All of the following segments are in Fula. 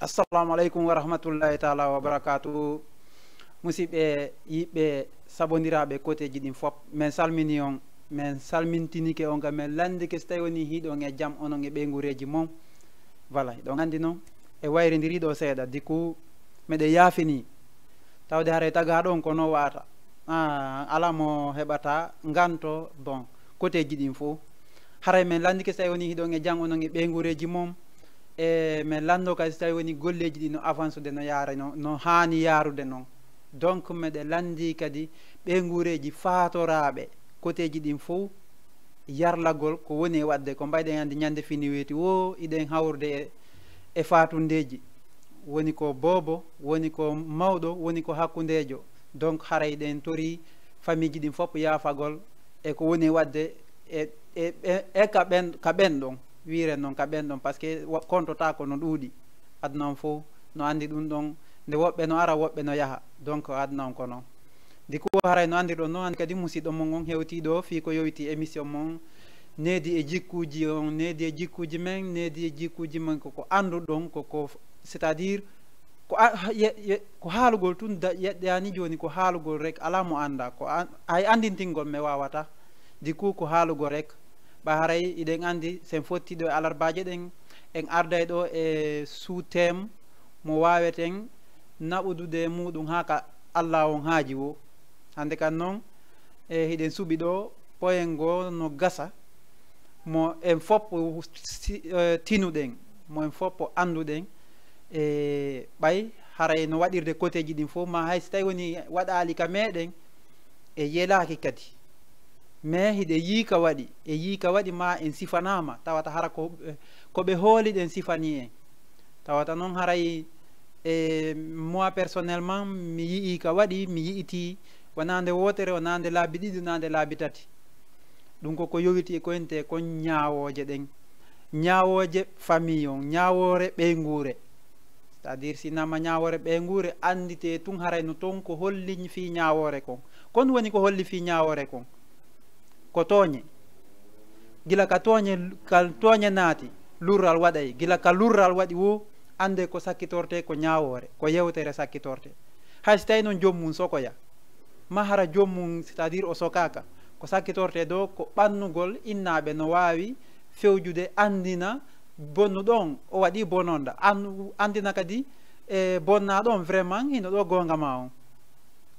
assalamu aleykum wa rahmatullahi taala wa barakatuhu musidɓe yiɓɓe sabodiraɓe côté ji ɗin fop min salmini on min salmintinike on ga min landike so tawi woni hiiɗon e jaam onon e ɓeygureji moon voilà ɗon andi noon e wayrodiriɗo seeɗa diku meɗe yaafini tawde haare taga ɗon ko no wata ala mo heɓata ganto bon côté ji ɗin fo haray min landike so tawi woni hiiɗon e jaam onon e ɓeygureji moon e min lando kadi so tawi woni golleji ɗi no avance ude no yaara no hani yarude noon donc meɗe landi kadi ɓeygureji fatoraɓe côté ji ɗin fof yarlagol ko woni e wadde ko mbayɗen andi ñande fini weeti wo iɗen hawrude e fatundeji woni ko bobo woni ko mawɗo woni ko hakkudejo donc haray ɗen tori famille ji ɗin fof yaafagol e ko woni e wadde e ka ɓen ɗon wiren noon ka ɓen ɗon par ce que kontota ko no ɗuuɗi aduna on fof no andi ɗum ɗon nde woɓɓe no ara woɓɓe no yaaha donc aduna on ko noon di ko haray no andirɗon noon andi kadi musidɗo mon on hewtiɗo fi ko yowiti émission mon needi e jikkuji on needi e jikkuji men needi e jikkuji men koko anduɗon koko c'est à dire ko haalugol tun yeɗɗani joni ko haalugol rek ala mo anda ko ay andintingol mi wawata di ku ko haalugol rek ɓa haray iɗen andi sen fottiɗo e alarbaje ɗen en arday ɗo e sous thème mo waweten naɓudude muɗum ha ka allah on haaji wo hande kan noon e hiɗen suuɓi ɗo poyen go no gasa mo en foppo tinuɗen mo en foppo anduɗen e ɓay haray no waɗirde côté ji ɗin fof ma hay so tawi woni waɗali ka meɗen e yelaki kadi mais hiɗe yiika waɗi e yiika waɗi ma en sifanama tawata hara koɓe hooliɗen sifani en tawata noon haray e moi personnellement mi yii ka waɗi mi yiiti wonande wotere wonande laabi ɗiɗi wonande laabi tati ɗum koko yowiti e koyente kon ñawoje ɗen ñawoje famille on ñawore ɓeygure c'est à dire sinama ñawore ɓeygure andite tun haray no toon ko holli fi ñawore kon kon woni ko holli fi ñawore kon ko tooñe gila ka tooñe naati lurral waɗay gila ka lurral waɗi wo ande ko sakkitorte ko ñawore ko yewtere sakkitorte hay so tawi noon jommum sokoya ma hara jommum c'est à dire o sokaka ko sakkitorte do ko ɓannugol innaɓe no wawi fewjude andina bonnuɗon o waɗi bononda andina kadi e bonnaɗon vraiment hino ɗo gonga ma on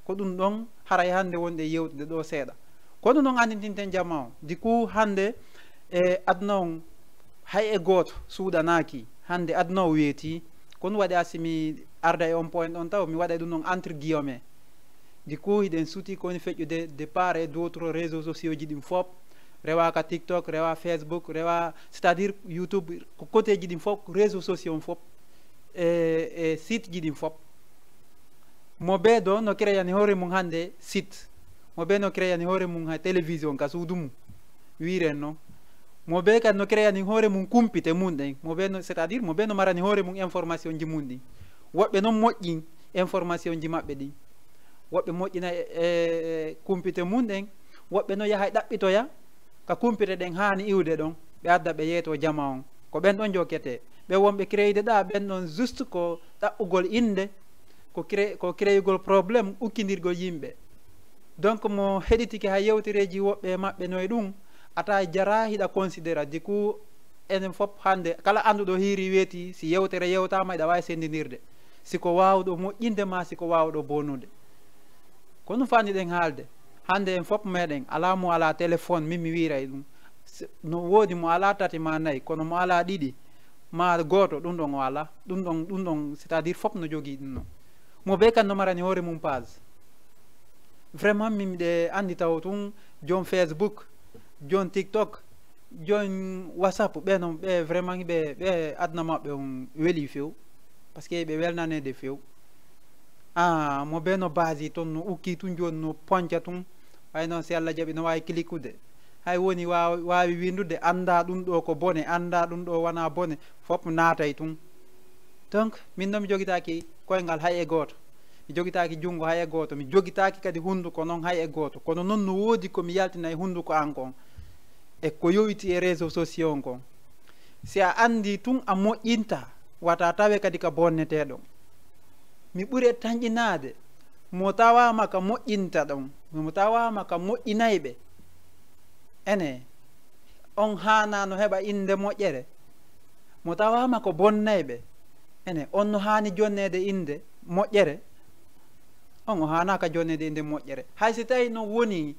ko ɗum ɗon haray hande wonde yewtude ɗo seeɗa kono noon andintinten jamma o di ku hande e aduna on hay e goto suuɗanaki hande aduna o weeti kono waɗi asimi arda e on point ɗon taw mi waɗa ɗum ɗon entre guillemets di ku hiɗen suuti kowoni feƴƴude de part et d' autres réseaux sociaux ji ɗin fop rewa ka tiktok rewa facebook rewa c'est à dire youtube ko côté ji ɗin fop réseaux sociaux fop e site ji ɗin fop mo ɓeeɗo no créani hoore mum hande site mo ɓe no créani hoore mum ha télévision ka suudu mum wiren noon mo ɓe kadi no créani hoore mum kumpite mum ɗen mo ɓe no c'est à dire mo ɓe no marani hoore mum information ji mum ɗi woɓɓe noon moƴƴin information ji maɓɓe ɗi woɓɓe moƴƴina e kumpite mum ɗen woɓɓe no yaha ɗaɓɓitoya ka kumpite ɗen hani iwde ɗon ɓe adda ɓe yeeto jama on ko ɓen ɗon jokkete ɓe wonɓe créyde ɗa ɓen ɗon juste ko ɗaɓɓugol inde ko créygol probléme ukkidirgol yimɓe donc mo heɗitiki ha yewtereji woɓɓe maɓɓe noye ɗum ata jara hiɗa considéra di ku enen fop hande kala anduɗo hiiri weeti si yewtere yewtama iɗa wawi sendidirde siko wawɗo moƴƴinde ma siko wawɗo bonude kono fanniɗen haalde hande en fop meɗen ala mo ala téléphone min mi wiray ɗum no woodi mo ala tati ma nayyi kono mo ala ɗiɗi ma goto ɗum ɗon o ala ɗum ɗon c'est à dire fop no jogui ɗum noon mo ɓe kan no marani hoore mum page vraiment mimɗe andi taw tun jon facebook jon tiktok jon whatsapp ɓe noon ɓe vraiment ɓe aduna maɓɓe on weeli few par ce que ɓe welnanede few mo ɓe no base toon no ukki tun joni no ponca tun way noon si allah jaaɓi no wawi cliqueude hay woni wawi windude anda ɗum ɗo ko bone anda ɗum ɗo wona bone fop naatay tun donc min noon mi joguitaki koyngal hay e goto mi jogitaki junngo hay e gooto mi jogitaki kadi hunduko noon hay e gooto kono noon no woodi komi yaltina e hunduko an kon e ko yowiti e réseau sociaux kon si a andi tun a moƴƴinta wata tawe kadi ka bonneteɗon mi ɓuri tanƴinade mo tawama ka moƴƴinta ɗon mo tawama ka moƴƴinayɓe ene on hanano heɓa inde moƴƴere mo tawama ko bonnayɓe ene on no hani jonnede inde moƴƴere on o hanaka jonnede inde moƴƴere hay si tawi no woni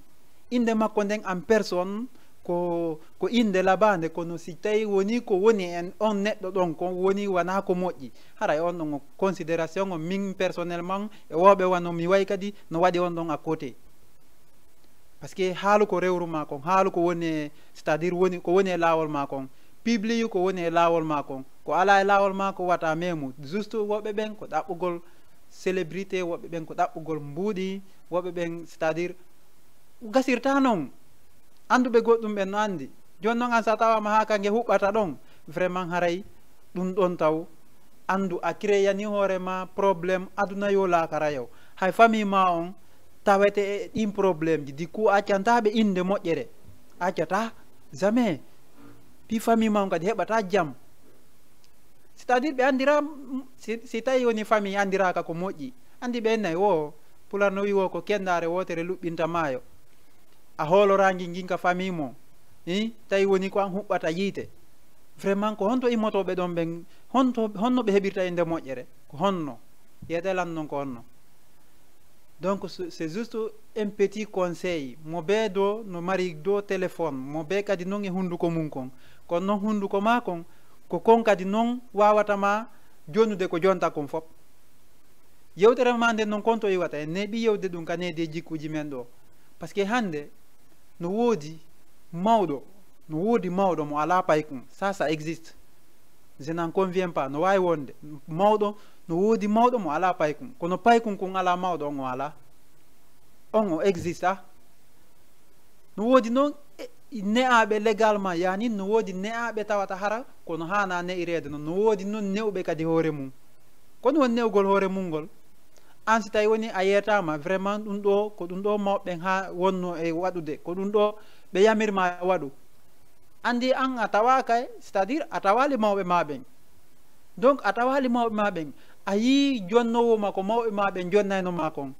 inde makko nden en personne ko inde labande kono si tawi woni ko woni en on neɗɗo ɗon ko woni wona ko moƴƴi haray on ɗon considération o min personnellement e woɓe wano mi wayi kadi no waɗi on ɗon à côté par ce que haalu ko rewru ma kon haalu ko woni c'est à dire woni ko woni e laawol ma kon publie ko woni e laawol ma kon ko ala e laawol ma ko wata memu juste woɓɓe ɓen ko ɗaɓɓugol célébrité woɓɓe ɓen ko ɗaɓɓugol mbuuɗi woɓɓe ɓen c'est à dire gasirta noon anduɓe goɗɗum ɓen no andi joni noon an sa tawama ha kangue huɓɓata ɗon vraiment haray ɗum ɗon taw andu a créyani hoorema probléme aduna yo laakara yo hay famille ma on tawete e ɗin probléme ji di ku accantaɓe inde moƴƴere accata jamais pi famille ma on kadi heɓata jaam c'est à dire ɓe andira si tawi woni famille andiraka ko moƴƴi andi ɓe nayi wo pular no wi wo ko kendare wotere luɓɓinta maayo a hoolorangi ginka famille mo tawi woni ko an huɓɓata yiite vraiment ko honto immotoɓe ɗon ɓen honno ɓe heɓirta inde moƴƴere ko honno yetelan noon ko honno donc c'est juste un petit conseil mo ɓe do no mari do téléphone mo ɓe kadi noon e hunduko mum kon kono noon hunduko ma kon ko kon kadi noon wawatama jonnude ko jonta kon fop yewtere ma nden noon konto iwata en neeɓi yewde ɗum ka needi e jikkuji men ɗo par ce que hande no woodi mawɗo mo ala paykum ça existe je n'en conviens pas no wawi wonde mawɗo no woodi mawɗo mo ala paykum kono paykum kon ala mawɗo on o ala on o existe no woodi noon ne'aɓe légalement yani no woodi ne'aɓe tawata hara kono hana ne'irede noon no woodi noon newɓe kadi hoore mum kono won newgol hoore mum ngol an si tawi woni a yetama vraiment ɗum ɗo ko ɗum ɗo mawɓen ha wonno e waɗude ko ɗum ɗo ɓe yamirma waɗu andi an a tawaka c'est à dire a tawali mawɓe ma ɓen donc a tawali mawɓe ma ɓen a yi jonnowoma ko mawɓe ma ɓen jonnaynoma kon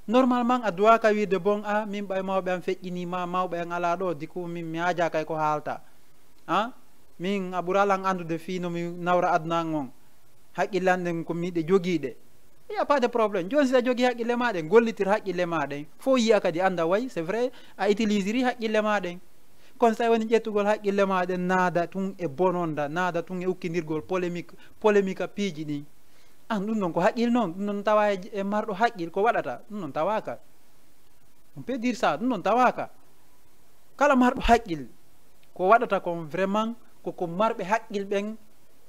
normalement a duwaka wiide bon a min ɓay mawɓe an feƴƴinima mawɓe an ala ɗo diku min mi haja kay ko haalta min a ɓuralan andude fi no mi nawra aduna an on haqqillanɗen ko miɗe joguiɗe y a pas de probléme joni si a jogui haqqille maɗen gollitir haqqille maɗen fo yiya kadi anda way c'est vrai a utiliseri haqqille maɗen kono so tawi woni ƴettugol haqqille maɗen naada tun e bononda naada tun e ukkidirgol polémique a piiji ɗin an ɗum noon ko haqqil noon ɗum noon tawa e marɗo haqqil ko waɗata ɗum noon tawaka on peut dire ça ɗum noon tawaka kala marɗo haqqil ko waɗata kon vraiment koko marɓe haqqil ɓen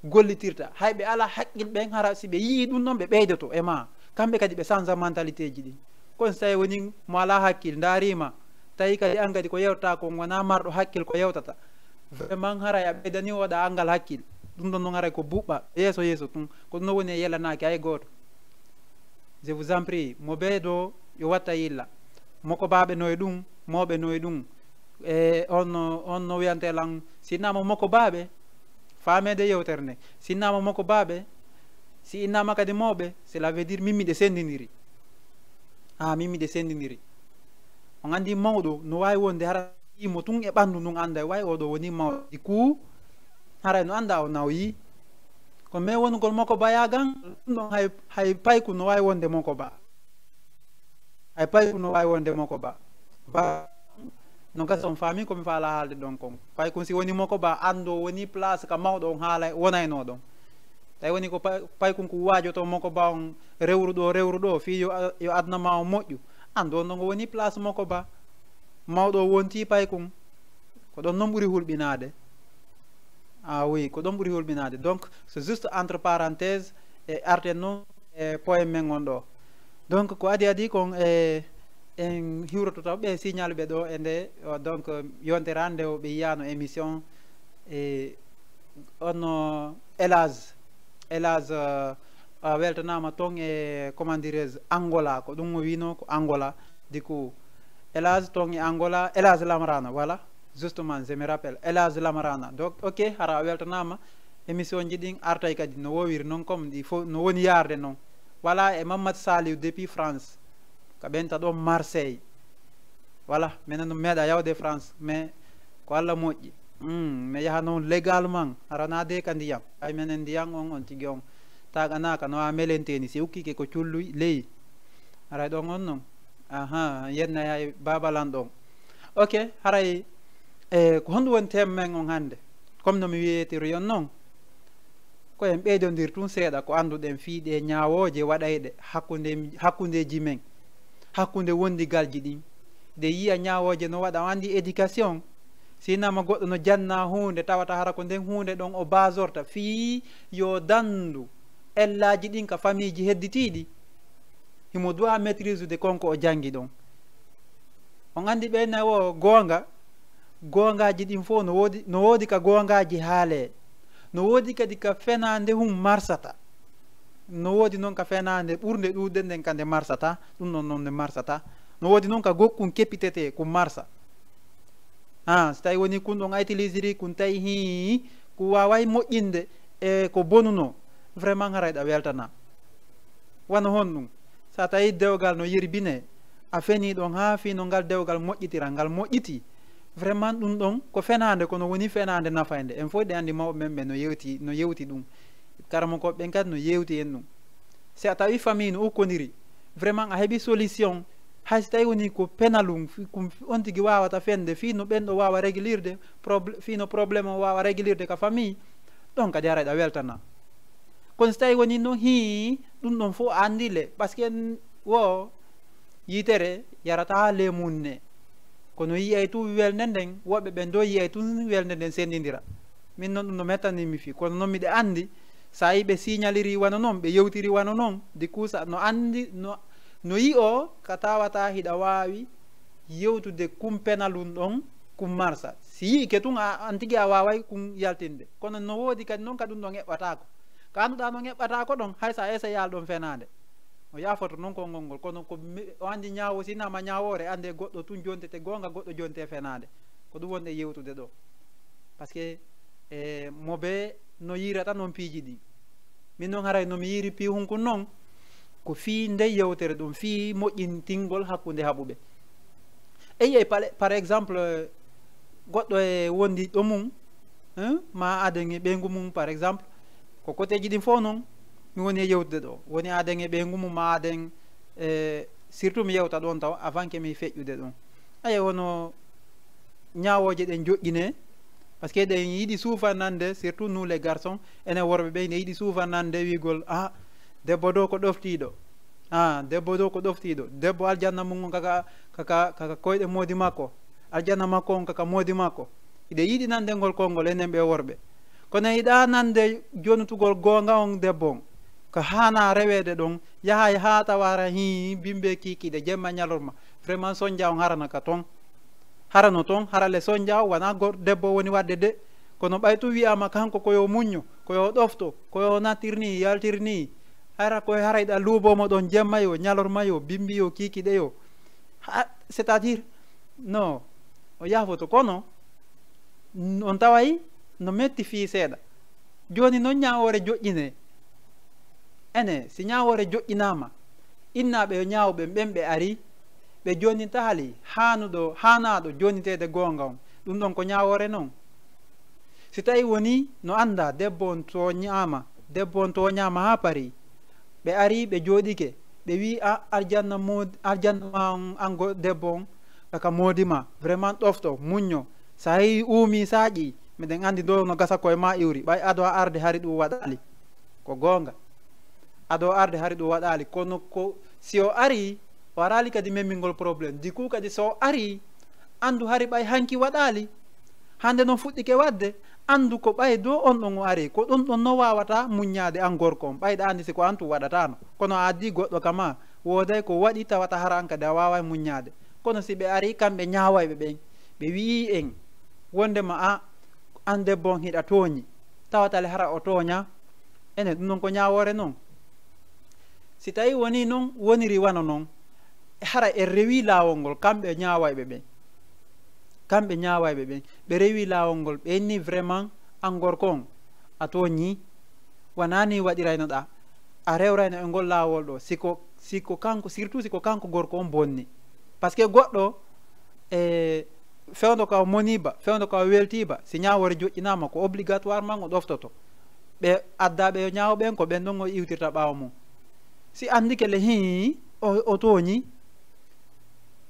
gollitirta hayɓe ala haqqil ɓen hara si ɓe yii ɗum noon ɓe ɓeydoto e ma kamɓe kadi ɓe change mentalité ji ɗin kono so tawi woni mo ala hakkil darima tawi kadi an kadi ko yewtata ko wona marɗo hakkil ko yewtata vraiment haray a ɓeydani oɗa angal hakkil ɗum ɗon noon haray ko buɓɓa yeeso tun ko ɗum no woni e yelanaki hay goto je vous en prie mo ɓeydo yo watta yilla moko baɓe noye ɗum mawɓe noye ɗum e on no wiyantelan sinnama moko baɓe famede yewtere nde sinnama makko baaɓe si innama kadi mawɓe cela veut dire mimmiɗe sendidiri mimmiɗe sendidiri on andi mawɗo no wawi wonde hara yimo tun e ɓandu ndun anda wawi oɗo woni mawɗo di ku haray no anda o nawoyi ko mais wongol makko bayagan ɗum ɗon hay payku no wawi wonde makko ba hay payku no wawi wonde makko ba no gasa on faami komi faala haalde ɗon kon fay kon si woni makko ba ando woni place ka mawɗo on haala wonayno ɗon tawi woni ko pay kon ko waajoto makko ba on rewru ɗo fi yo adna ma o moƴƴu ando no woni place makko ba mawɗo wonti pay kon ko ɗon noon ɓuuri hulɓinade oui ko ɗon ɓuuri hulɓinade donc c'est juste entre parenthèse e arten noon e poème men on ɗo donc ko adi kon en hiwroto taw ɓe signal ɓe ɗo e nde donc yontere nde o ɓe yiyano émission e onno élage weltanama toon e comment dirais Angola ko ɗum o wino ko Angola du coup élage toon e Angola élage Lamarana voilà justement je me rappelle élage Lamarana donc ok hara weltanama émission ji ɗin artay kadi no wowiri noon comme ɗi fof no woni yarde noon voilà e Mamadou Saliou depuis France ka ɓenta ɗon Marseille voilà minen no meeɗa yawde France mais ko Allah moƴƴi mi yaha noon légalement aranade ka ndiyam ay minen ndiyam on tigi on taganaka no a melenteni si ukkike ko culluy ley aray ɗon on noon yenna hay babalan ɗon ok haray ko honɗum woni thème men on hannde comme no mi wiyetiri yon noon ko en ɓeydodir tun seeɗa ko annduɗen fiiɗe ñaawooje waɗayɗe hakkundeji men hakkunde wondigalji ɗin nde yiya ñaawooje no waɗa o anndi éducation sinama goɗɗo no janna hunde tawata hara ko nden hunde ɗon o basorta fii yo dandu ellaji ɗin ka famille ji hedditiɗi himo doit maîtrise de konko o jangi ɗon on anndi ɓeyna o goongaji ɗin fof no woodi ka goongaji haale no woodi kadi ka fenande marsata no woodi noon ka fenande ɓurde ɗuɗde nden ka nde marsata ɗum noon nde marsata no woodi noon ka gokkun keppitete kum marsa so tawi woni kun ɗon a utilisiri kun tawi hi ko waway moƴƴinde e ko bonuno vraiment harayɗa weltana wano hon ɗum sa tawi dewgal no yirbine a feni ɗon ha fino ngal dewgal moƴƴitira ngal moƴƴiti vraiment ɗum ɗon ko fenande kono woni fenande nafayde en fof ɗe andi mawɓe men ɓe no yewti ɗum karama koɓe ɓen kadi no yewti en ɗum si a tawi famille no ukkodiri vraiment a heeɓi solution hayso tawi woni ko penalum on tigui wawata fende fino ɓenɗo wawa réglirde fino probléme o wawa réglirde ka famille ɗon kadi harayɗa weltana kono so tawi woni noon ɗum ɗon fof andile par ce que wo yitere yarata ha lemunne kono yiyay tun welde nden woɓɓe ɓen do yiyay tun welde nden sendidira min noon ɗum no mettanimi fi kono noon miɗe andi sa yi ɓe signaliri wano noon ɓe yewtiri wano noon di kuusa no andi no yi o ka tawata hiɗa wawi yewtude kum penalum ɗon kum marsa si yi ke tun an tigui a waway kum yaltinde kono no woodi kadi noon ka ɗum ɗon eɓɓatako ka anduɗa no eɓɓatako ɗon hay sa essa yal ɗon fenade o yafoto noon konngol ngol kono ko o andi ñaawo sinama ñaawore ande goɗɗo tun jontete gonga goɗɗo jonte fenade ko ɗum wonde yewtude ɗo par ce que moɓe no yirata noon piiji ɗi min noon haray nomi yiri pi hunkun noon ko fii nde yewtere ɗum fii moƴƴintingol hakkunde haɓuɓe eyyi par exemple goɗɗo e wondi ɗo mum ma aden e ɓeygu mum par exemple ko côté ji ɗin fof noon mi woni e yewtude ɗo woni aden e ɓeygu mum ma aden surtout mi yewta ɗon taw avant que mi feƴƴude ɗon aya wono ñawoje ɗen joƴƴine par ce que ɗen yiɗi suufannande surtout nous les garçons enen worɓe ɓe ne yiɗi suufannande wigol debbo do ko ɗoftiɗo debbo do ko ɗoftiɗo debbo aljanna mum kaka koyɗe moodi makko aljanna makko on kaka moodi makko iɗe yiɗi nande ngol konngol enen ɓe worɓe kono yiɗa nande jonutugol gonga on debbo on ko hana rewede ɗon yahay ha tawara bimbe kikiɗe jemma ñalorma vraiment sonja on harana ka toon harano toon harale sonja o wona debbo woni wadde de kono ɓaytu wiyama kanko koyo muñño koyo ɗofto koyo nattirni yaltirni hara koye harayɗa luubomo ɗon jemma yo ñalorma yo bimbi yo kikiɗe yo c'est à dire non o yafoto kono on taway no metti fi seeɗa joni noon ñawore joƴƴine ene si ñawore joƴƴinama innaɓe yo ñawɓe ɓen ɓe ari ɓe joninta haali hanaɗo jonitede gonga on ɗum ɗon ko ñawore noon si tawi woni no anda debbo on to ñama ha paari ɓe ari ɓe joɗike ɓe wi aljanna ma an go debbo on kaka modima vraiment ɗofto muñño sa yi uumi saƴi miɗen andi do no gasa koye ma iwri ɓay ado arde hari ɗum waɗali ko gonga ado arde hari ɗum waɗali kono ko si o ari o arali kadi memmingol probléme du coup kadi so ari andu hari ɓay hanki waɗali hande noon fuɗɗike wadde andu ko ɓay do on ɗon o ari ko ɗum ɗon no wawata muññade an gorko on ɓayɗa andi siko an tum waɗatano kono a addi goɗɗo kama woday ko waɗi tawata hara an kadi a wawa muññade kono si ɓe ari kamɓe ñawayɓe ɓen ɓe wii en wondema an debbo on hiɗa tooñi tawatale hara o tooña ene ɗum noon ko ñawore noon si tawi woni noon woniri wano noon hara e rewi lawol ngol kamɓe ñawayɓe ɓen ɓe rewi lawol ngol ɓe inni vraiment an gorko on a toñi wanani waɗiraynoɗa a rewrayno e ngol laawol ɗo siko kanko surtout siko kanko gorko on bonni par ce que goɗɗo e fewdo ka moniba fewdo ka weltiba si ñawore joƴƴinama ko obligatoirement o ɗoftoto ɓe addaɓe yo ñawɓen ko ɓen ɗon o iwtirta ɓawa mum si andike le hi o toñi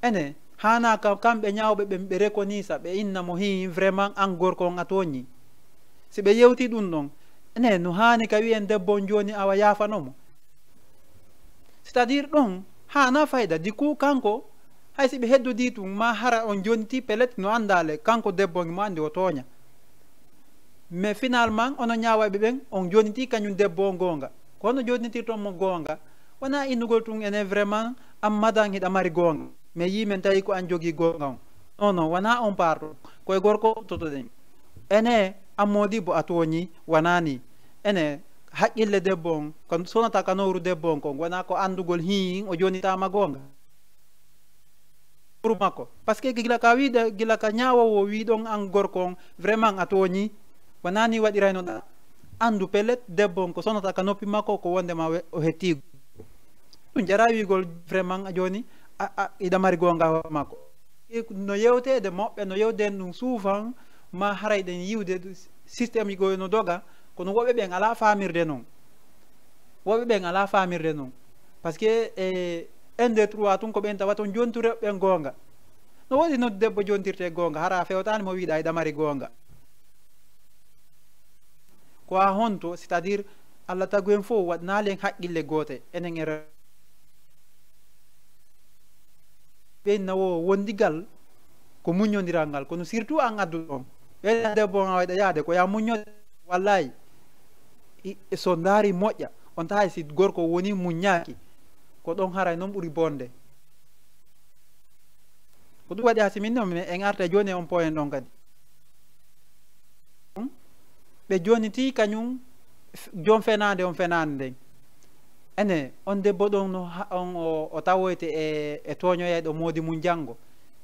ene hana kamɓe ñawɓe ɓe reconisa ɓe innamo hi vraiment an gorko on a toñi si ɓe yewti ɗum ɗon ene no hani ka wiyen debbo on joni awa yafanomo c'est à dire ɗon hana fayda di ku kanko hay si ɓe heddodi tum ma hara on joniti peut-être no andale kanko debbo mo andi o toña mais finalement ono ñawaɓe ɓen on joniti kañum debbo o gonga kono jonitirtonmo gonga wona innugol tun ene vraiment an madan hiɗa mari gonga mais yimen tawi ko an jogui gonga on non wona on parto koye gorko totoɗen ene an modibo a toñi wonani ene haqqille debbo on ko sonata ka nowru debbo on kon wona ko andugol hi o jonitama gonga pour makko par ce que gila ka wiide gila ka ñawowo wiɗon an gorko on vraiment a toñi wonani waɗiraynoɗa andu pellet debbo on ko sonata ka noppi makko ko wondema o hettigo ɗum jara wigol vraiment a joni iɗa mari gonga makko no yewtede moɓɓe no yewden ɗum souvent ma harayɗen yiwde systéme yigoyo no doga kono woɓɓe ɓen ala famirde noon woɓɓe ɓen ala famirde noon par ce que 1 2 3 tun ko ɓen tawa ton jontureɓe ɓen gonga no woɗi no debbo jontirte gonga hara fewtani mo wiɗa iɗa mari gonga ko a honto c'est à dire allah tagu en fof waɗnalen haqqille goote enen e ɓennawo wondigal ko muñodiral ngal kono surtout an addu ɗon ɓe debbo on a waɗa yaade ko ya muñode wallayi so daari moƴƴa on tahay si gorko woni muññaki ko ɗon haray noon ɓuri bonde ko ɗum waɗi ha siminno en arte joni on point ɗon kadi ɓe joniti kañum jom fenade on fenade nden ene on debbo ɗon no on o tawoyte e toñoyayɗo moodi mum janggo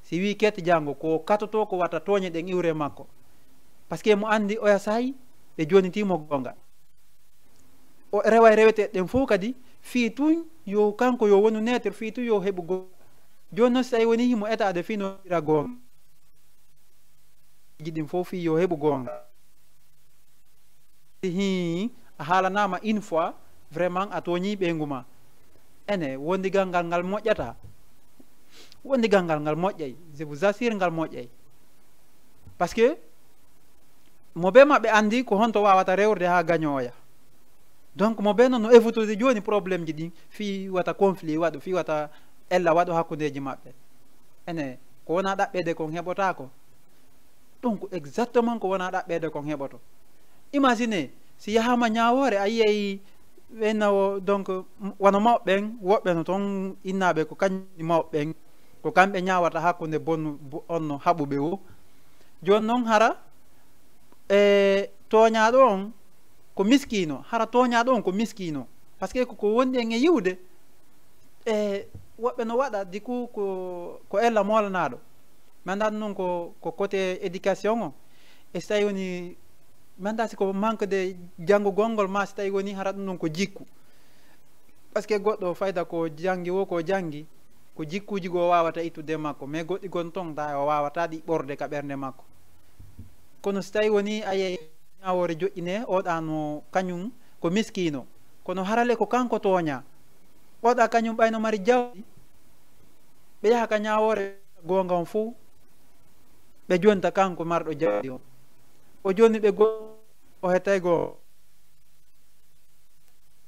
si wi kette janggo ko katoto ko watta toñe ɗen iwre makko par ce que mo andi oya sayi ɓe jonitimo gonga o rewa rewete ɗen fof kadi fi tun yo kanko yo wonu neter fi tun yo heɓu gonga joni noon si tawi woni himo etade fi no ira gonga jiɗin fof fi yo heɓu gonga hi a haalanama une fois vraiment a toñi ɓeygu ma ene wondigal ngal ngal moƴƴata wondigal ngal ngal moƴƴay je vous assure ngal moƴƴay par ce que mo ɓe maɓɓe andi ko honto wawata rewrde ha gañoya donc mo ɓe noon no évitude joni probléme ji ɗin fi wata conflit waɗo fi wata ella waɗo hakkudeji maɓɓe ene ko wona ɗaɓɓede kon heɓotako ɗum ko exactement ko wona ɗaɓɓede kon heɓoto imagine si yahama ñawore a yiyay ɓennawo donc wono mawɓen woɓɓe no toon innaɓe ko kañum mawɓen ko kamɓe ñawata hakkude bonnu onno haɓuɓe o joni noon hara e toñaɗo on ko miskino hara toñaɗo on ko miskino par ce que ko woni en e yiwde e woɓɓe no waɗa di ku ko ella molanaɗo mi andan noon ko côté éducation o e so tawi woni mi anda si ko manque de janngugol ngol ma si tawi woni hara ɗum noon ko jikku par ce que goɗɗo fayda ko jangi wo ko jangi ko jikkuji goo wawata ittude makko mais goɗɗi gon ton ta o wawata ɗi ɓorde ka ɓernde makko kono so tawi woni aye ñawore joƴƴine oɗano kañum ko miskino kono harale ko kanko toña oɗa kañum ɓayno mari jawɗi ɓe yaha ka ñawore gonga on fo ɓe jonta kanko marɗo jawɗi o joni ɓe go o hettay goo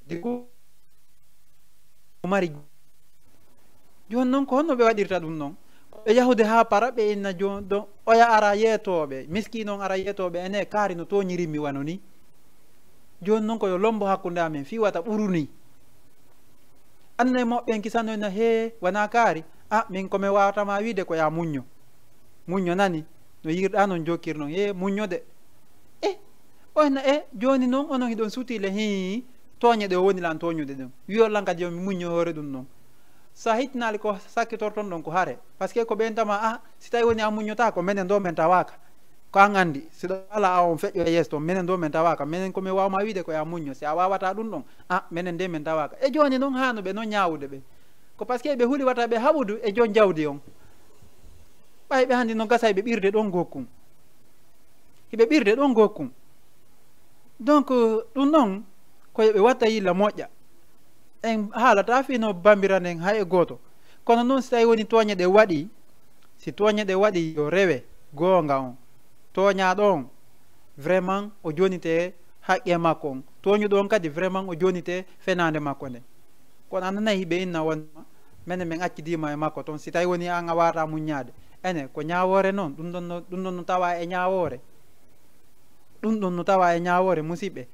di ko mari joni noon ko honno ɓe waɗirta ɗum noon ɓe yahude ha para ɓe inna joni don oya ara yeetoɓe miskino on ara yeetoɓe ene kaari no toñirimmi wano ni joni noon koyo lombo hakkude amen fi wata ɓuruni annane moɓɓen kisanoyna he wona kaari min komi wawatama wiide ko ya muñño nani no yirɗa noon jokkir noon muñño de oyna joni noon onon hiɗon sutile hi toñe ɗe o woni lan toñude ɗum wiyollan kadi yomi muñño hoore ɗum noon sa hittinali ko sakkitorton ɗon ko haare par ce que ko ɓen tama si tawi woni a muññota ko minen ɗo men tawaka ko an andi siɗo ala a on feƴƴo e yeeso toon minen ɗo min tawaka minen komin wawma wiide ko ya muñño si a wawata ɗum ɗon minen nde min tawaka e joni noon hanuɓe noon ñawude ɓe ko par ce que ɓe huuli wata ɓe haɓudu e jon jawdi on ɓay ɓe handi no gasa ɓe ɓirde ɗon gokkum hiɓe ɓirde ɗon gokkum donc ɗum noon koye ɓe watta yilla moƴƴa en haalata fino bambiran en hay e goto kono noon si tawi woni tooñe ɗe waɗi si tooñe ɗe waɗi yo rewe goonga on tooñaɗo on vraiment o jonite haqqe makko on tooñuɗo on kadi vraiment o jonite fenande makko nde kono ananayi hiɓe inna wonma minen min accidima e makko toon si tawi woni an a wata muññade ene ko ñawore noon ɗum ɗon no tawa e ñawore ɗum ɗon no tawa e ñawore musidɓe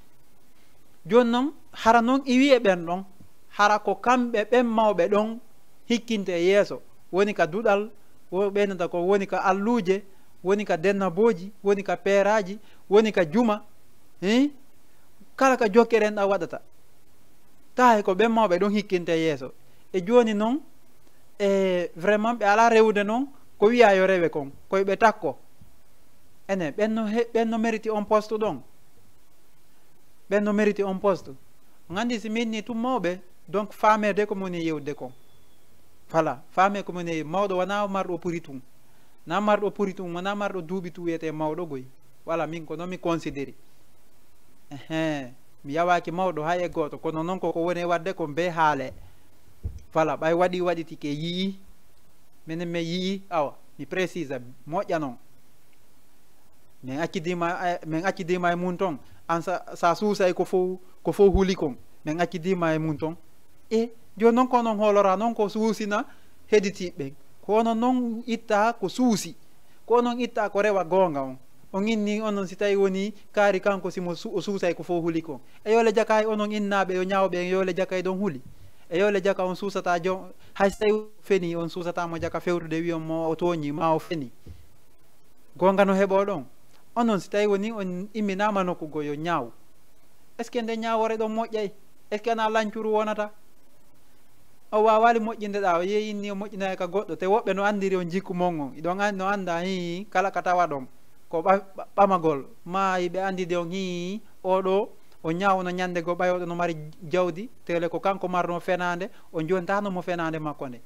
joni noon hara noon iwi e ɓen ɗon hara ko kamɓe ɓen mawɓe ɗon hikkinte e yeeso woni ka duɗal ɓeynata ko woni ka alluje woni ka dennaboji woni ka peeraji woni ka juma kala ka jokkeren ɗa waɗata tahay ko ɓen mawɓe ɗon hikkinte e yeeso e joni noon e vraiment ɓe ala rewde noon ko wiya yo rewe kon koye ɓe takko ene ɓenno mérite on poste ɗon ɓenno mérite on poste gandi si minni tum mawɓe donc famede ko moni yewde kon voilà fame ko moni mawɗo wona marɗo puri tum na marɗo puri tum wona marɗo duuɓi tu wiyete mawɗo goy voilà min ko noon mi considéri mi yawaki mawɗo hay e goto kono noon koko woni wadde ko be haale voilà ɓay waɗiti ke yii minen mi yii awa mi précise moƴƴa noon min accidima e mum toon an sa suusay ko fo huuli kon min accidima e mum toon joni noon ko noon hoolora noon ko suusina heɗitiɓɓe kono noon itta ko suusi ko noon itta ko rewa goonga on inni onon si tawi woni kaari kanko simo o suusay ko fo huuli kon e yole jaka hay onon innaɓe yo ñawɓe e yole jaka e ɗon huuli e yole jaka on suusata jom hay so tawi feni on suusatamo jaka fewtude wi on mo o tooñi ma o feni goonga no heɓo ɗon onon si tawi woni on imminama nokkugo yo ñaaw est ce que nde ñawore ɗon moƴƴay est ce que ana lancuru wonata o wawali moƴƴindeɗa o yeyinni o moƴƴinay ka goɗɗo te woɓɓe no andiri on jikku mon on iɗon no anda hi kala ka tawa ɗon ko ɓamagol ma yiɓe andide on hi oɗo o ñawno ñande go ɓayoɗo no mari jawdi tele ko kanko marno fenande o jontanomo fenande makko nde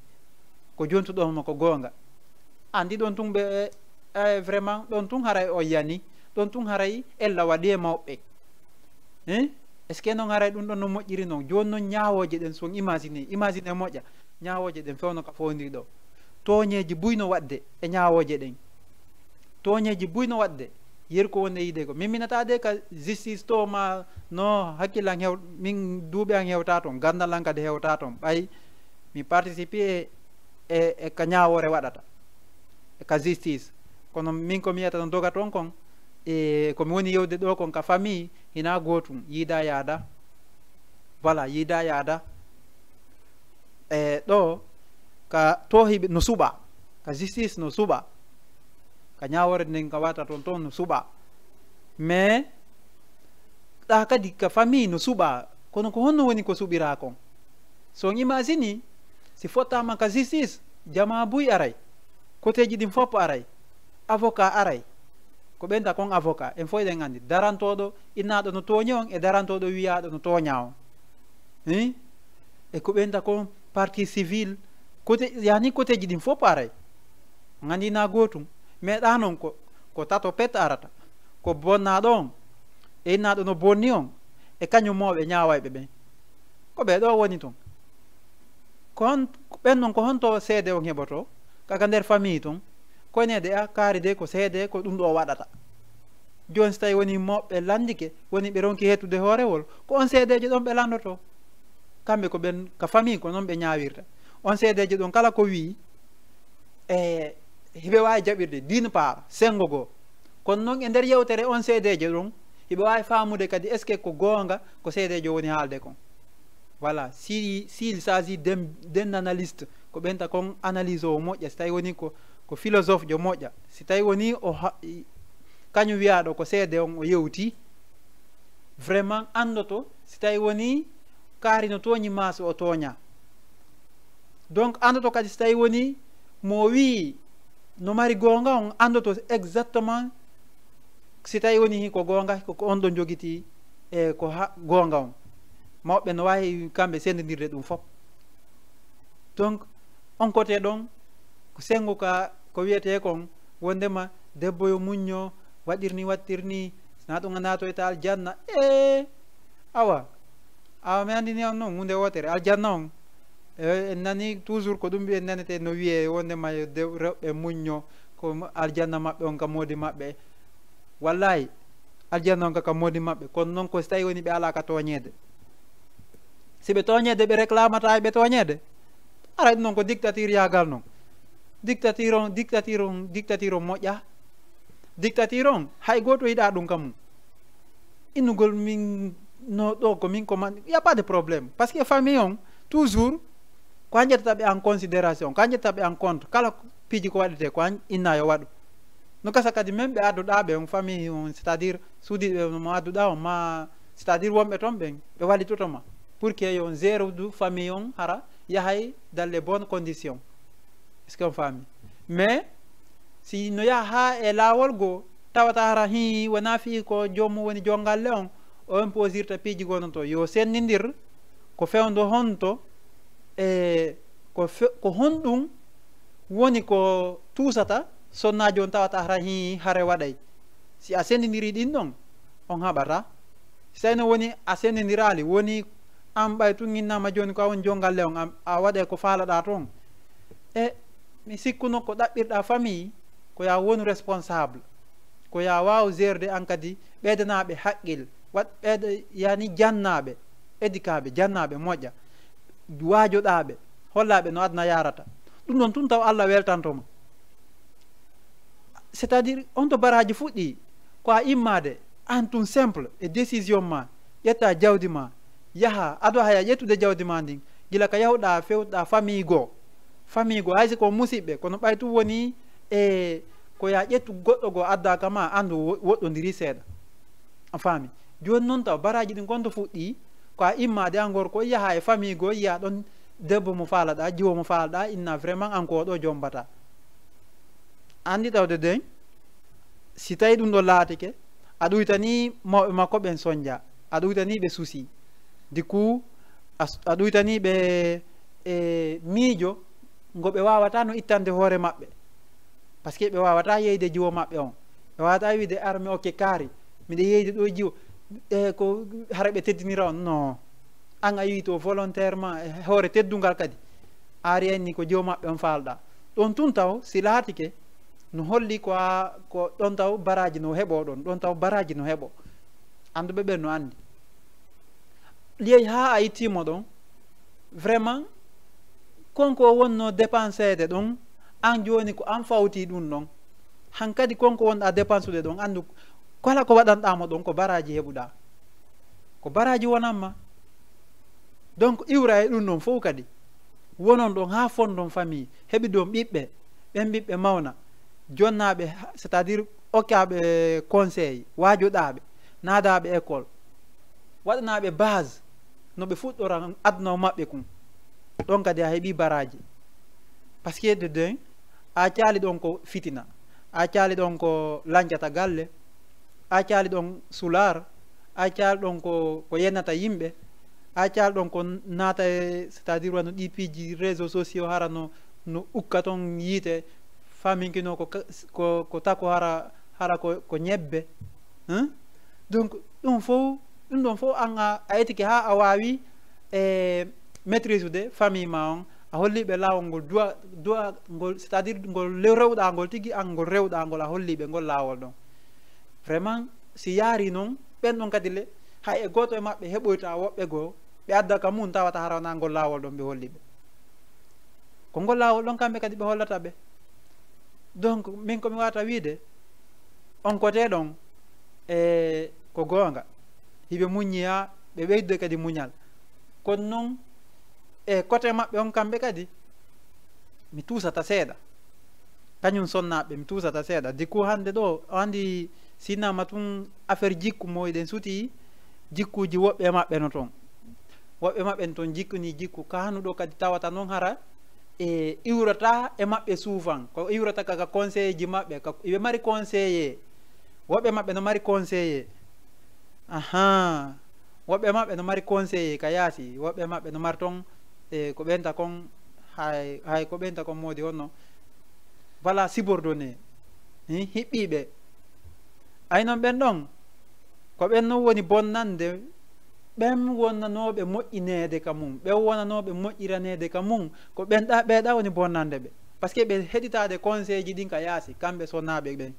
ko jontuɗonmo ko goonga andi ɗon tun ɓe vraiment ɗon tun haray o yani ɗon tun haray ella waɗi e mawɓe est ce que noon haray ɗum ɗon no moƴƴiri noon joni noon ñawoje ɗen son imagine moƴƴa ñawoje ɗen fewno ka fowndiri ɗo toñeji buyno wadde e ñawoje ɗen toñeji buyno wadde yeru ko wonde yiide ko min minatade ka justice to ma no hakkillan min duuɓi an hewta toon gandal an kadi hewta toon ɓay mi participe e ka ñawore waɗata e ka justice kono min ko mi yiyata no doga toon kon e komi woni yewde ɗo kon ka famille hina gotum yiida yaada voilà yiida yaada e ɗo ka to hiɓe no suɓa ka justice no suɓa ka ñawore nden ka wata toon no suɓa mais ɗa kadi ka famille no suɓa kono ko honno woni ko suɓira kon so imagine si fottama ka justice jama buy aray côté ji ɗin fopp aray avocat aray ko ɓenta kon avocat en fof eɗen andi darantoɗo innaɗo no tooñi on e darantoɗo wiyaɗo no tooña on e ko ɓenta kon partie civile côté yani côté ji ɗin fopp aray gandi na gotum meɗa noon ko tato pet arata ko bonnaɗo on e innaɗo no bonni on e kañum mawɓe ñawayɓe ɓen ko ɓeɗo woni toon ɓen noon ko honto seede on heɓoto kaka nder famille toon koynede kaari de ko seede ko ɗum ɗo waɗata joni so tawi woni moɓɓe landike woni ɓe ronki hettude hoorewol ko on seedeje ɗon ɓe landoto kamɓe ko ɓen ka famille ko noon ɓe ñawirta on seedeje ɗon kala ko wi e hiɓe wawi jaɓirde d'une part sengo goo kono noon e nder yewtere on seedeje ɗon hiɓe wawi famude kadi est ce que ko goonga ko seedejo woni haalde kon voilà s'il s'agit d'un analyste ko ɓenta kon analyse o moƴƴa si tawi woni ko philosophe jo moƴƴa si tawi woni kañum wiyaɗo ko seede on o yewti vraiment andoto si tawi woni kaari no tooñi maso o tooña donc andoto kadi si tawi woni mo wi no mari goonga on andoto exactement si tawi woni hi ko gonga ko on ɗon jogiti e ko gonga on mawɓe no wawi kamɓe sendidirde ɗum fof. Donc on côté ɗon ko sengo ka ko wiyete kon wondema debbo yo muñño waɗirni wattirni na ɗum nato e ta aljanna awa mi andini on noon hunde wotere aljanna on en nani toujours ko ɗum mbiyen nanete no wiye wondema rewɓe muñño ko aljanna maɓɓe on ka moodi maɓɓe. wallahi aljanna on ka moodi maɓɓe kono noon ko so tawi woni ɓe ala ka toñede. si ɓe toñede ɓe réclamata ɓe toñede ara ɗum noon ko dictature yagal noon. dictature on moƴƴa. dictature on hay goto yiɗa ɗum kam mum innugol min no ɗo ko min commande y a pas de problème par ce que famille on toujours ko han ƴettata ɓe en considération ko han ƴettata ɓe en compte kala piiji ko waɗete ko han inna yo waɗu. no gasa kadi même ɓe adduɗa ɓe on famille on c'est à dire suudiɓe mo adduɗa on ma c'est à dire wonɓe toon ɓen ɓe wallitotoma pour que yo gére du famille on hara yahay dans les bonnes conditions. est ce que on famille mais si no yaha ha e laawol goo tawata hara hi wona fi ko jomum woni jongalle on o imposirta piiji gonon to yo sennidir ko fewdo honto e ko honɗum woni ko tuusata sonnaji on tawata hara hi hare waɗay. si a sendidiri ɗin ɗon on haɓata. si tawi no woni a sendidirali woni an ɓay tun ginnama joni ko awon jongalle on a waɗe ko faalaɗa toon mi sikkuno ko ɗaɓɓirɗa famille ko ya wonu responsable ko ya waw gerde an kadi ɓeydanaɓe haqqil wat ɓeyda yani jannaɓe éducaɓe jannaɓe moƴƴa wajoɗaɓe hollaɓe no adna yarata ɗum ɗon tun taw Allah weltantoma. c'est à dire on to baraji fuɗɗi ko a immade an tun simple e décision ma ƴetta jawdi ma yaha aɗo haya ƴettude jawdi ma ndin gila ka yawɗa fewɗa famille goo haysi ko musidɓe kono ɓay tum woni e ko ya ƴettu goɗɗo goo addaka ma andu woɗɗodiri seeɗa a faami. joni noon taw baraji ɗin gonto fuɗɗi ko a immade an gorko yaha e famille goo yiya ɗon debbo mo faalaɗa jiwo mo faalaɗa inna vraiment an ko ɗo jombata. andi tawde den si tawi ɗum ɗo laatike a ɗuytani mawɓe makko ɓen soñdia a ɗuytani ɓe suusi du coup a ɗuytani ɓe e miijo ngo ɓe wawata no ittande hoore maɓɓe par ce que ɓe wawata yeyde jiwo maɓɓe on ɓe wawata wiide armi okke kaari miɗa yeyde ɗo jiwo ko hara ɓe teddinira on non an a wi to volontairement hoore teddugal kadi ari enni ko jiwo maɓɓe on falɗa ɗon tun taw si laatike no holli ko ɗon taw baraji no heɓo ɗon taw baraji no heɓo anduɓe ɓen no andi liyey ha a ittimo ɗon vraiment konko wonno dépensede ɗon an joni ko an fawti ɗum ɗon han kadi konko wonɗa dépensude ɗon andu kala ko waɗanɗamo ɗon ko baraji heɓuɗa ko baraji wonanma. donc iwra e ɗum ɗon fof kadi wonon ɗon ha fondon famille heɓi ɗon ɓiɓɓe ɓen ɓiɓɓe mawna jonnaɓe c'est à dire okkaɓe conseil wajoɗaɓe naadaɓe école waɗanaɓe base no ɓe fuɗɗora aduna maɓɓe kum ɗon kadi a heeɓi baraji par ce que de den a caali ɗon ko fitina a caali ɗon ko lancata galle a caali ɗon sular a caali ɗon ko yennata yimɓe a caali ɗon ko naata c'est à dire wano ɗi piiji réseau sociaux hara no ukka toon yiite faminkino ko tako hara ko ñebbe donc ɗum ɗon fof an a etike ha a wawi e maîtrise ude famille ma on a holliɓe lawol ngol duwa ngol c'est à dire ngol rewɗa ngol tigui an ngol rewɗa ngol a holliɓe ngol lawol ɗon vraiment si yaari noon ɓen ɗon kadi le hay e goto e mabɓe heɓoyta woɓɓe goo ɓe addaka mum tawata harana ngol lawol ɗon ɓe holliɓe ko ngol lawol ɗon kamɓe kadi ɓe hollata ɓe. donc min komi wata wiide on côté ɗon e ko gonga hiɓe muññiya ɓe ɓeydude kadi muñal kono noon e côté maɓɓe on kamɓe kadi mi tuusata seeɗa kañum sonnaɓe mi tuusata seeɗa du coup hande ɗo o andi sinnama tun affaire jikku mo eɗen suuti jikkuji woɓɓe maɓɓe no toon woɓɓe maɓɓe no toon jikkuni jikku kanuɗo kadi tawata noon hara e iwrata e maɓɓe souvent ko iwrata kaka conseiller ji maɓɓe iɓe mari conseiller woɓɓe maɓɓe no mari conseiller aha woɓɓe maɓɓe no mari conseiller ka yaasi woɓɓe maɓɓe no mari toon ko ɓenta kon hay ko ɓenta kon moodi honno voilà subordonné hiɓɓiɓe ay noon ɓen ɗon ko ɓen no woni bonnande ɓen wonnanoɓe moƴƴinede ka mum ɓen wonanoɓe moƴƴiranede ka mum ko ɓeɗa woni bonnande ɓe par ce que ɓe heɗitade conseil ji ɗin ka yaasi kamɓe sonnaɓe ɓen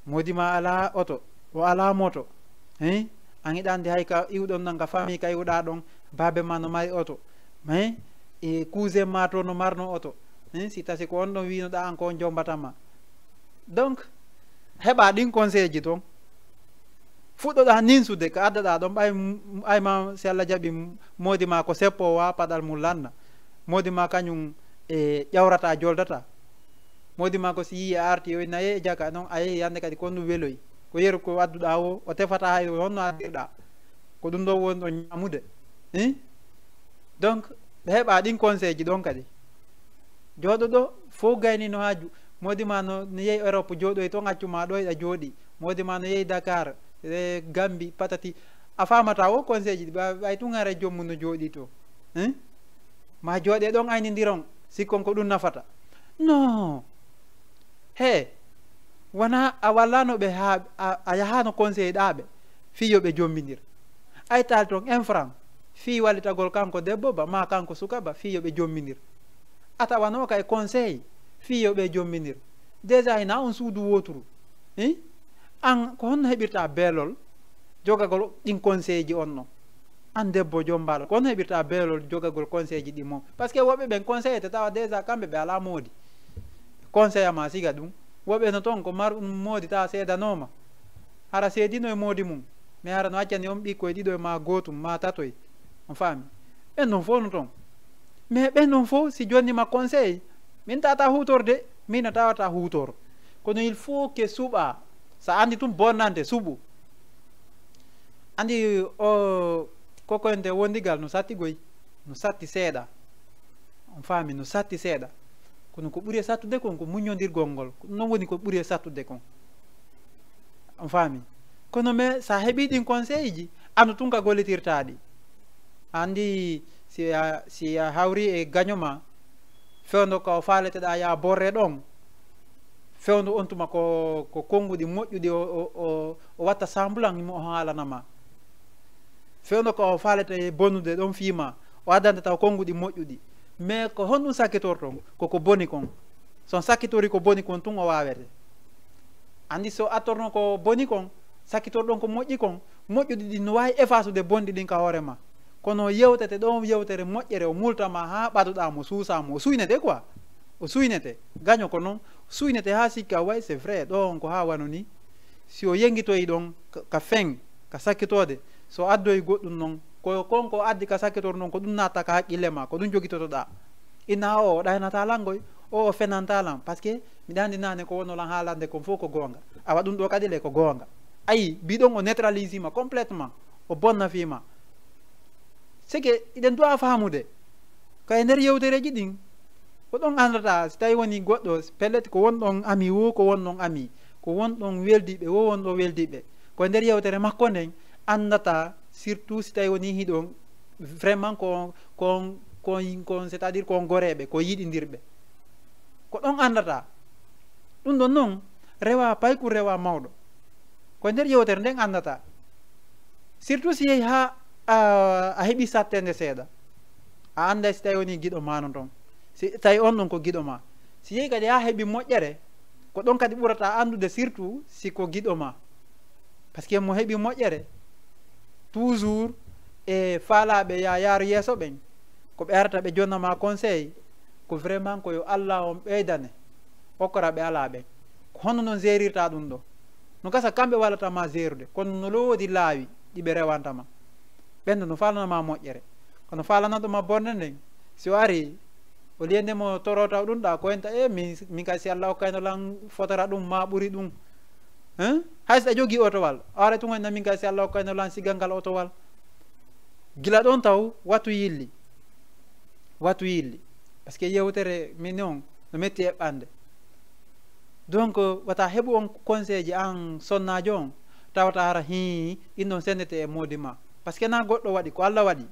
modima ala oto o ala moto an iɗande hay ka iwɗon nan ka famille ka iwɗa ɗon babe ma no mari oto e cousin ma to no marno oto si tasi ko on ɗon winoɗa an ko on jombatama donc heɓa ɗin conseil ji toon fuɗɗoɗa ninsude ko addaɗa ɗon ɓayma si Allah jaɓi modi ma ko seppowa paɗal mum lanna modi ma kañum ƴawrata joldata modi ma ko si yi a arti o naye jaka noon a yehi hande kadi kon ɗum weloyi ko yeru ko adduɗa o tefata hay honno addirɗa ko ɗum ɗo woni ɗo ñamude donc ɓe heɓa ɗin conseil ji ɗon kadi jooɗo ɗo fof gayni no haaju modi ma no yehi Europe jooɗoy to gaccuma ɗo eɗa jooɗi modi ma no yehi Dakar Gambi patati a famata o conseil ji ɗi ɓay tun hara jommum no jooɗi to ma jooɗe ɗon aynidiron sikkon ko ɗum nafata non he wona a wallanoɓe ha a yahano conseil ɗaɓe fiyoɓe jommidir ay tal toon 1 franc fi wallitagol kanko debbo ba ma kanko sukaba fiyoɓe jommidir a tawano kay conseil fiyoɓe jommidir déjà hina on suudu woturu an ko honno heɓirta beelol jogagol ɗin conseil ji on non an debbo jombalo ko honno heɓirta beelol jogagol conseil ji ɗi moom par ce que woɓɓe ɓen conseil te tawa déjà kamɓe ɓe ala moodi conseil ama siga ɗum woɓɓe no toon ko mar moodi tawa seedanoma hara seedino e moodi mum mais hara no accani on ɓikkoye ɗiɗo e ma gootum ma tatoy on faami ɓen non fof no toon mais ɓen non fof si jonnima conseil min tata hutorde min no tawata hutor kono il faut que suuɓa sa andi tum bonnande suuɓu andi o kokoyente wondigal no sattigoy no satti seeɗa on faami no satti seeɗa kono ko ɓuuri e sattude kon ko muñodirgol ngol non woni ko ɓuuri e sattude kon on faami kono mais sa heeɓi ɗin conseil ji andu tun ka gollitirtaɗi andi si a hawri e gañoma fewdo ko faleteɗa ya borre ɗon fewdo on tuma ko konnguɗi moƴƴuɗi o watta semblant imo o haalanama fewdo ko falete e bonnude ɗon fiima o addanta taw konnguɗi moƴƴuɗi mais ko honɗum sakkitorton koko boni kon son sakkitori ko boni kon tun o wawete andi so attorno ko boni kon sakkitorɗon ko moƴƴi kon moƴƴuɗi ɗi no wawi effasude bonɗi ɗin ka hoorema kono yewtete ɗon yewtere moƴƴere o multama ha ɓaduɗamo suusamo o suynete quoi o suynete gaño ko noon suynete ha sikki a way c'est vrai ɗon ko ha wano ni si o yengitoyi ɗon ka feng ka sakkitode so addoyi goɗɗum noon ko konko addi ka sakkitor noon ko ɗum natta ka haqqille ma ko ɗum jogitotoɗa inna o ɗaynata langoy o fenantalan par ce que miɗa andi nane ko wonolan haalande kon fof ko gonga awa ɗum ɗo kadi le ko gonga ayi mbiɗon o neutralise ma complètement o bonna fima c'est que iɗen dowa famude ko e nder yewtereji ɗin ko ɗon andata so tawi woni goɗɗo pellet ko wonɗon ami wo ko wonɗon ami ko wonɗon weldiɓe wo wonɗo weldiɓe ko nder yewtere makko nden andata surtout si tawi woni hiɗon vraiment kon c'est à dire kon goreɓe ko yiɗidirɓe ko ɗon andata ɗum ɗon noon rewa payku rewa mawɗo ko nder yewtere nden andata surtout si yehi ha a heɓi sattede seeɗa a anda si tawi woni giɗo ma no toon si tawi on ɗon ko giɗo ma si yehi kadi ha heeɓi moƴƴere ko ɗon kadi ɓurata andude surtout si ko giɗo ma par ce que mo heeɓi moƴƴere toujours e faalaɓe ya yaaru yeeso ɓen ko ɓe arata ɓe jonnama conseil ko vraiment ko yo Allah on ɓeydane hokkora ɓe ala ɓen ko honno noon gérirta ɗum ɗo no gasa kamɓe wallatama gérude kono no loodi laawi ɗiɓe rewantama ɓenɗo no falanama moƴƴere kono falanaɗoma bonde nden si o ari o liyendemo torota ɗum ɗa ko enta min kay si Allah hokkayno lan fotora ɗum ma ɓuuri ɗum hay so ɗa jogui otowal are tun na min kay si Allah hokkayno lan sigal ngal otowal gila ɗon taw wattu yilli par ce que yewtere min on no metti eɓɓande donc wata heɓu on conseil ji an sonnajo on tawata hara hi innon sendete e modi ma par ce que na goɗɗo waɗi ko Allah waɗi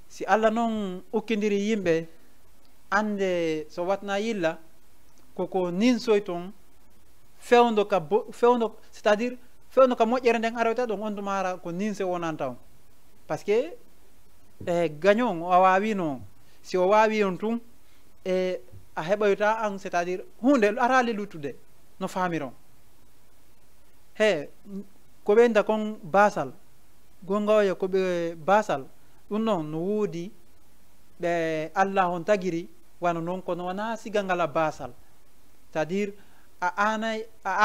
si Allah noon ukkidiri yimɓe ande so watna yilla koko ninsoy toon fewdo ka fewdo c'est à dire fewdo ka moƴƴere nden arewta ɗon on tumara ko ninse wonanta on par ce que e gagnant o wawi no si o wawi on tun e a heɓoyta an c'est à dire hunde arali luttude no famiron he ko ɓenda kon basal gongaoye koɓe basal ɗum noon no woodi ɓe Allah on tagiri wano noon kono wona siga ngala basal c'est à dire a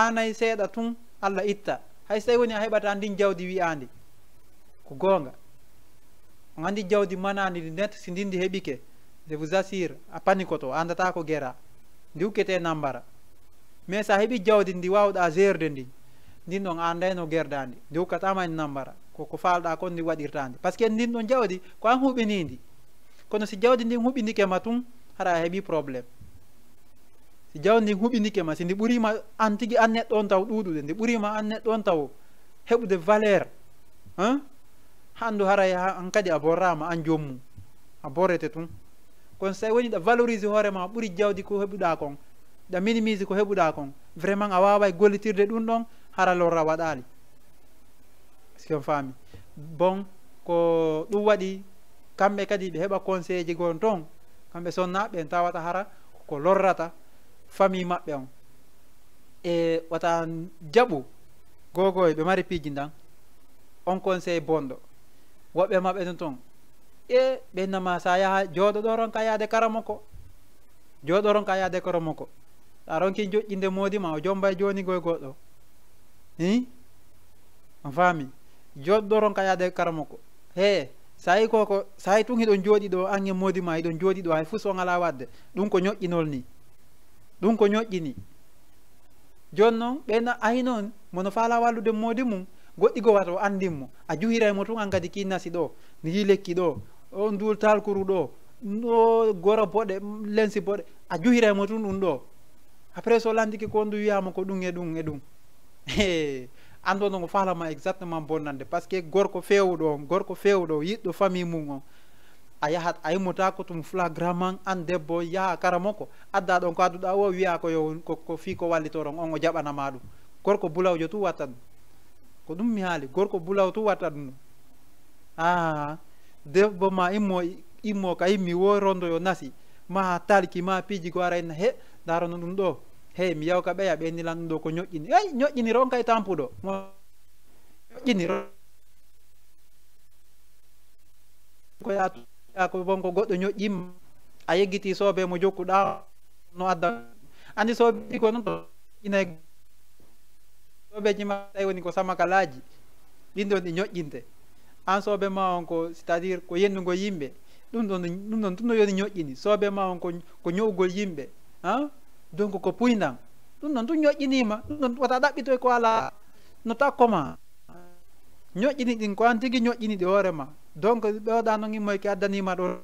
anay seeɗa tun Allah itta hay so tawi woni a heɓata ndin jawdi wiyandi ko gonga on andi jawdi manandi ndi net si ndindi heɓike je vous assure a panikoto andata ko guera ndi hukkete nambara mais sa heɓi jawdi ndi wawɗa gerde ndi ndin ɗon andayno gerdandi ndi hukkatama en nambara koko falɗa kon ndi waɗirtandi par ce que ndin ɗon jawdi ko an huɓinindi kono si jawdi ndin huɓindike ma tun hara a heɓi probléme si jawdi ndin huɓindike ma si ndi ɓurima an tigui an neɗɗo on taw ɗuɗude ndi ɓurima an neɗɗo on taw heɓude valeur handu haray an kadi a borrama an jommum a borrete tun kono so tawi woni ɗa valorise hoorema ɓuuri jawdi ko heɓuɗa kon ɗa minimise ko heɓuɗa kon vraiment a waway gollitirde ɗum ɗon hara lorra waɗali est ce que on faami bon ko ɗum waɗi kamɓe kadi ɓe heɓa conseil ji gon toon kamɓe sonnaɓe en tawata hara ko lorrata famille maɓɓe on e wata jaɓu gogoye ɓe mari piiji ndan on conseil bonɗo woɓɓe maɓɓe ton toon e ɓennama sa yaha jooɗoɗo ron ka yaade karamo ko jooɗo ron ka yaade karamo ko sa ronki joƴƴinde moodi ma o jombay joni goye goɗɗo hi on faami joɗɗo ron ka yaade karamo ko he sa yi koko sa yi tun hiɗon jooɗi ɗo an e moodi ma hiɗon jooɗi ɗo hay fuu so ngala wadde ɗum ko ñoƴƴinol ni ɗum ko ñoƴƴini joni noon ɓena ayi noon mono faala wallude moodi mum goɗɗi go wata o andinmo a juhiraymo tun an kadi kinnasi ɗo ni yi lekki ɗo o ndul talkuru ɗo ɗo goro boɗe lensi boɗe a juhiraymo tun ɗum ɗo après so landiki ko ndu wiyama ko ɗum e ɗum e ɗum ando no ko falama exactement bonnande par ce que gorko fewuɗo yiɗɗo famille mum on a yahat a yimmotako tum flagrament an debbo yaha kara makko adda ɗon ko adduɗa o wiya ko yo ko fi ko wallitoron on o jaɓanama ɗum gorko bulawjo tu watta ɗum ko ɗum mi haali gorko bulaw tu watta ɗum debbo ma immo ka yimmi wo rondo yo nasi ma talki ma piiji ko arayna he darono ɗum ɗo hey mi yawka ɓeya ɓendilan ɗum ɗo ko ñoƴƴini ey ñoƴƴini ron kay tampuɗo ñoƴƴini ko ya ko bon ko goɗɗo ñoƴƴimma a yeggiti soobe mo jokkuɗa no adda andi soobe ko noon to ina soobeji ma tawi woni ko samakalaji ɗin ɗon ɗi ñoƴƴinte an soobe ma on ko c'est à dire ko yendugo yimɓe ɗum ɗon ɗum no yoni ñoƴƴini soobe ma on ko ñowgol yimɓe donc ko puydan ɗum ɗon tum ñoƴƴinima ɗum ɗon wata ɗaɓɓitoy ko ala no takkoma ñoƴƴini ɗin ko an tigui ñoƴƴini ɗi hoorema donc ɓewɗa no gimmoyke addanima ɗo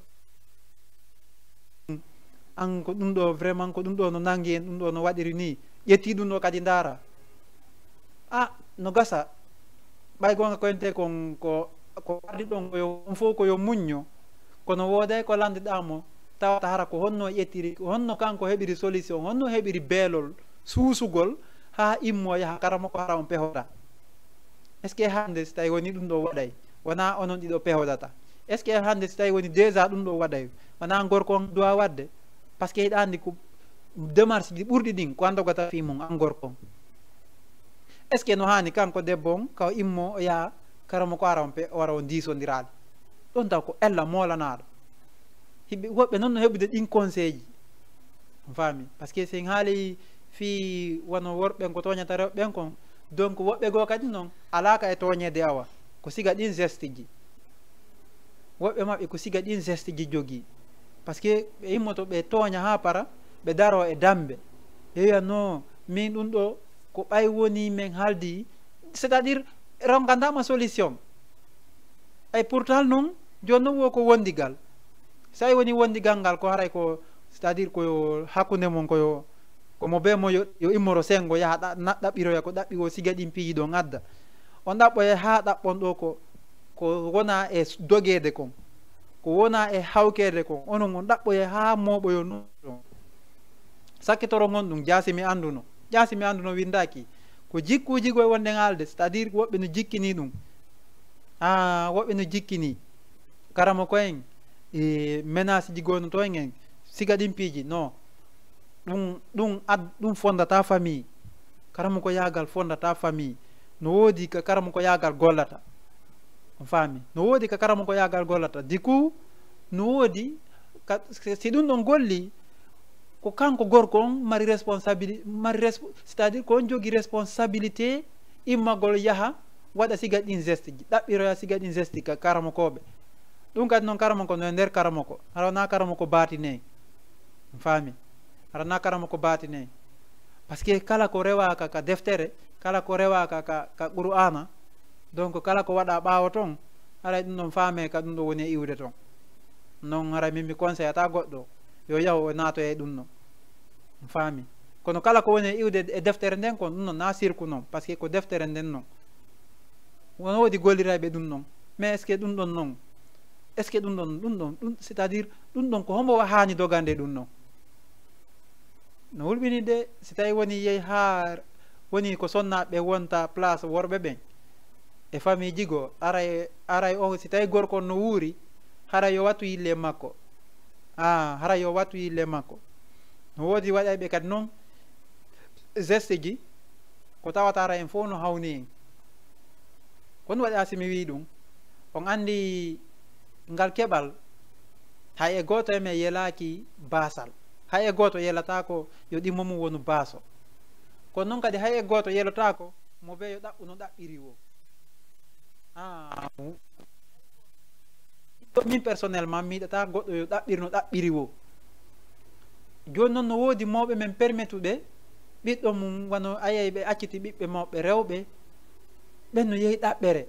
an ko ɗum ɗo vraiment ko ɗum ɗo no nangi en ɗum ɗo no waɗiri ni ƴetti ɗum ɗo kadi daara no gasa ɓay gonga koyente kon ko ardi ɗon koyo on fof koyo muñño kono wooday ko landiɗamo tawata hara ko honno ƴettiri honno kanko heɓiri solution honno heɓiri beelol suusugol ha immo yaha karama ko hara on pehota est ce que hande so tawi woni ɗum ɗo waɗay wona onon ɗiɗo pehodata est ce que hande so tawi woni déjà ɗum ɗo waɗay wona gorko on dowa wadde par ce que hiɗa andi ko démarche ji ɓurɗi ɗin ko andogata fi mum an gorko on est ce que no hani kanko debbo on kaw immo o yaha karama ko ara on wara o diisodiraɗe ɗon taw ko ella molanaɗo himɓe woɓɓe noon no heɓude ɗin conseil ji on faami par ce que sen haali fi wono worɓen ko toñata rewɓeɓen kon donc woɓɓe goo kadi noon alaka e toñede awa ko siga ɗin geste ji woɓɓe maɓɓe ko siga ɗin geste ji jogui par ce que ɓe immoto ɓe tooña ha para ɓe daro e dambe ɓe wiya non min ɗum ɗo ko ɓay woni min haaldi c' est à dire ronkandama solution ay pourtant noon joni noon wo ko wondigal so tawi woni wondigal ngal ko haray ko c' est à dire koyo hakkude mon koyo komo be mo yo immoro sengo yaha ɗaɓɓiroya ko ɗaɓɓi o siga ɗin piiji ɗo ngadda on ɗaɓɓoye ha ɗaɓɓon ɗo ko wona e dogede kon ko wona e hawkede kon onon on ɗaɓɓoye ha moɓoyo non sakkitoro gon ɗum jaasi mi anduno windaki ko jikkuji goye wonde ngaalde c'est à dire woɓɓe no jikkini ɗum woɓɓe no jikkini karama koyen e menace ji gonno to en siga ɗin piiji non ɗum fondata famille karama ko yagal fondata famille no woodi ka karama ko yagal gollata on faami no woodi ka karama ko yagal gollata du coup no woodi si ɗum ɗon golli ko kanko gorko on mari responsabilité c'est à dire ko on jogui responsabilité immagol yaha waɗa siga ɗin geste ji ɗaɓɓiroya siga ɗin geste ka karama koɓe ɗum kadi noon karama ko no nder karama ko harana karama ko batine on faami harana karama ko batine par ce que kala ko rewaka ka deftere kala ko rewaka ka qur'ana donc kala ko waɗa ɓaawo toon haray ɗum ɗon faame ka ɗum ɗo woni e iwde toon noon haray min mi conseille ata goɗɗo yo yahu o naato e ɗum ɗon faami kono kala ko woni e iwde e deftere nden kon ɗum noon na sirku noon par ce que ko deftere nden noon wono woodi golliraɓe ɗum noon mais est ce que ɗum ɗon noon est ce que ɗum ɗon c'est à dire ɗum ɗon ko hombo haani dogande ɗum noon no hulɓini de si tawi woni yehi ha woni ko sonnaɓe wonta place worɓe ɓen e famille jigo aray o si tawi gorko no wuuri hara yo wattu yille makko hara yo wattu yille makko no woodi waɗayɓe kadi noon geste ji ko tawata ara en fof no hawni en kono waɗi asimi wi ɗum on andi ngal keɓal hay e goto e men yelaki basal hay e goto yelata ko yo ɗimmo mum wonu baaso kono noon kadi hay e goto yelata ko mo be yo ɗaɓɓu no ɗaɓɓiri wo min personnellement mi yiɗata goɗɗo yo ɗaɓɓiri no ɗaɓɓiri wo joni noon no woodi mawɓe men permettuɓe ɓiɗɗo mum wano ayay ɓe acciti ɓiɓɓe mawɓe rewɓe ɓen no yehi ɗaɓɓere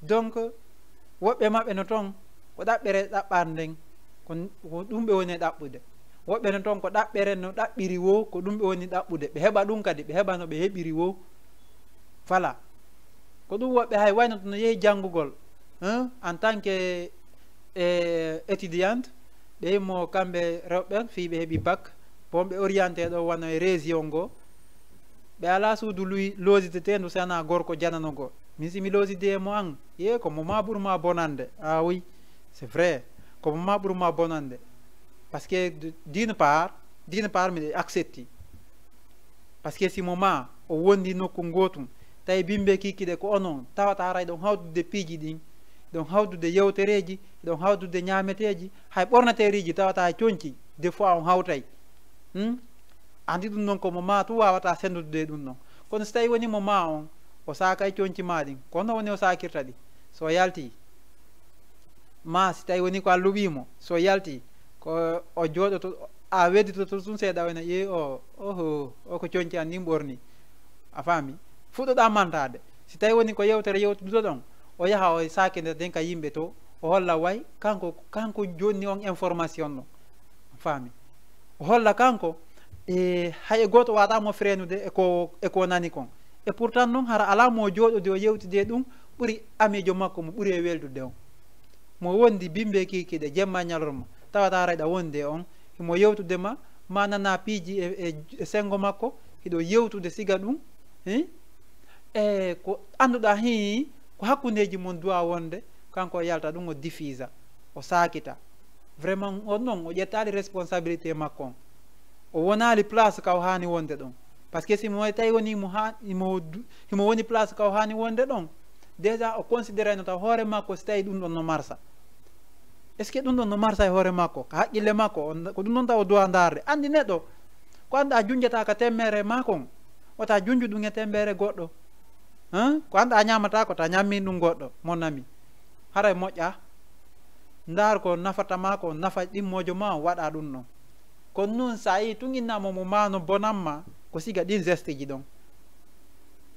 donc woɓɓe maɓɓe no toon ko ɗaɓɓere ɗaɓɓan nden ko ɗum ɓe woni ɗaɓɓude woɓɓe no toon ko ɗaɓɓere no ɗaɓɓiri wo ko ɗum ɓe woni ɗaɓɓude ɓe heɓa ɗum kadi ɓe heɓa no ɓe heɓiri wo voilà ko ɗum woɓɓe hay wayno to no yehi janngugol en tant que étudiante ɓe yimmo kamɓe rewɓe fii ɓe heɓi bac bon ɓe orienté ɗo wano e région ngo ɓe ala suudu looside te ndu sana gorko jananogo min simi looside e mo an ye ko mo ma ɓurma bonande oui c'est vrai ko mo ma ɓurma bonande par ce que d'une part miɗe accepti par ce que si mo ma o wondi nokku gotum tawi bimɓe kikkiɗe ko onon tawata haray ɗon hawdude piiji ɗin ɗon hawdude yewtereji ɗon hawdude ñameteji hay ɓornateriji tawata hay coñci des fois on hawtay andi ɗum noon komo ma tu wawata sendude ɗum noon kono so tawi woni mo ma on o saaka e coñci ma ɗin kono woni o sakirta ɗi so yalti ma si tawi woni ko a luɓimo so yalti ko o jooɗoto a wedditoto tum seeɗa wona ƴeewi o ko coñci an ndin ɓorni a faami fuɗɗoɗa mantade si tawi woni ko yewtere yewtuduɗo ɗon o yaha o sakide den ka yimɓe to o holla way kanko jonni on information ɗo faami o holla kanko hay e goto watamo frenude eko nani kon et pourtant noon hara ala mo jooɗode o yewtide ɗum ɓuuri amijo makko mo ɓuuri e weldude on mo wondi bimɓe kikiɗe jemma ñalorma tawata rayɗa wonde on himo yewtude ma nana piiji e sengo makko hiɗo yewtude siga ɗum e ko annduɗa hi ko hakkudeji mon duwa wonde kanko o yalta ɗum o diffisa o sakita vraiment on noon o ƴettali responsabilité makko on o wonali place kaw hani wonde ɗon par ce que simo tawi woni himo woni place kaw hani wonde ɗon déjà o considéré no taw hoore makko so tawi ɗum ɗon no marsa est ce que ɗum ɗon no marsa e hoore makko ko haqqille makko ko ɗum ɗon taw o duwa darde andi neɗɗo ko anda junjata ka temmere makon wota junju ɗum e tembere goɗɗo ko anda ñamata ko ta ñammin ɗum goɗɗo mon ami haray moƴƴa ndar ko nafata ma ko nafa ɗimmojo ma waɗa ɗum noon kono noon sa yi tun innama mo mano bonanma ko siga ɗin geste ji ɗon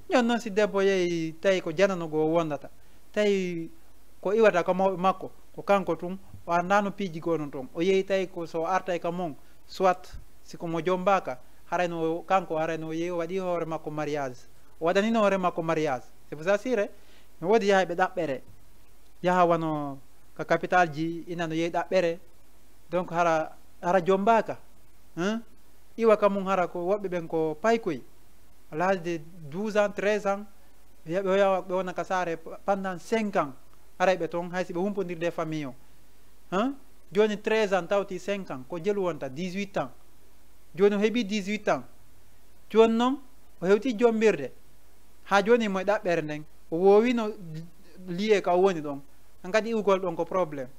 ñon noon si debbo yehi tawi ko jananogo o wondata tawi ko iwata ka mawɓe makko ko kanko tun o andano piiji gonon toon o yehi tawi ko so artay ka mon soit siko mo jombaka hareno kanko hareno yeeyo waɗi hoore makko mariage o waɗanino hoore makko mariage c'est pour ça sire mi woodi yaha ɓe ɗaɓɓere yaha wano ka capital ji ina no yeeyi ɗaɓɓere donc hara jombaka iwa kamum hara ko woɓɓe ɓen ko paykoy à l'âge de 12 ans 13 ans ɓe yawa ɓe wona ka saare pendant 5 ans aray ɓe toon haysi ɓe humpodirde famille o joni 13 ans tawti 5 ans ko jelu wonta 18 ans joni o heeɓi 18 ans joni noon o hewti jombirde ha joni moye ɗaɓɓere nden o wowino liye ka o woni ɗon an kadi iwgol ɗon ko probléme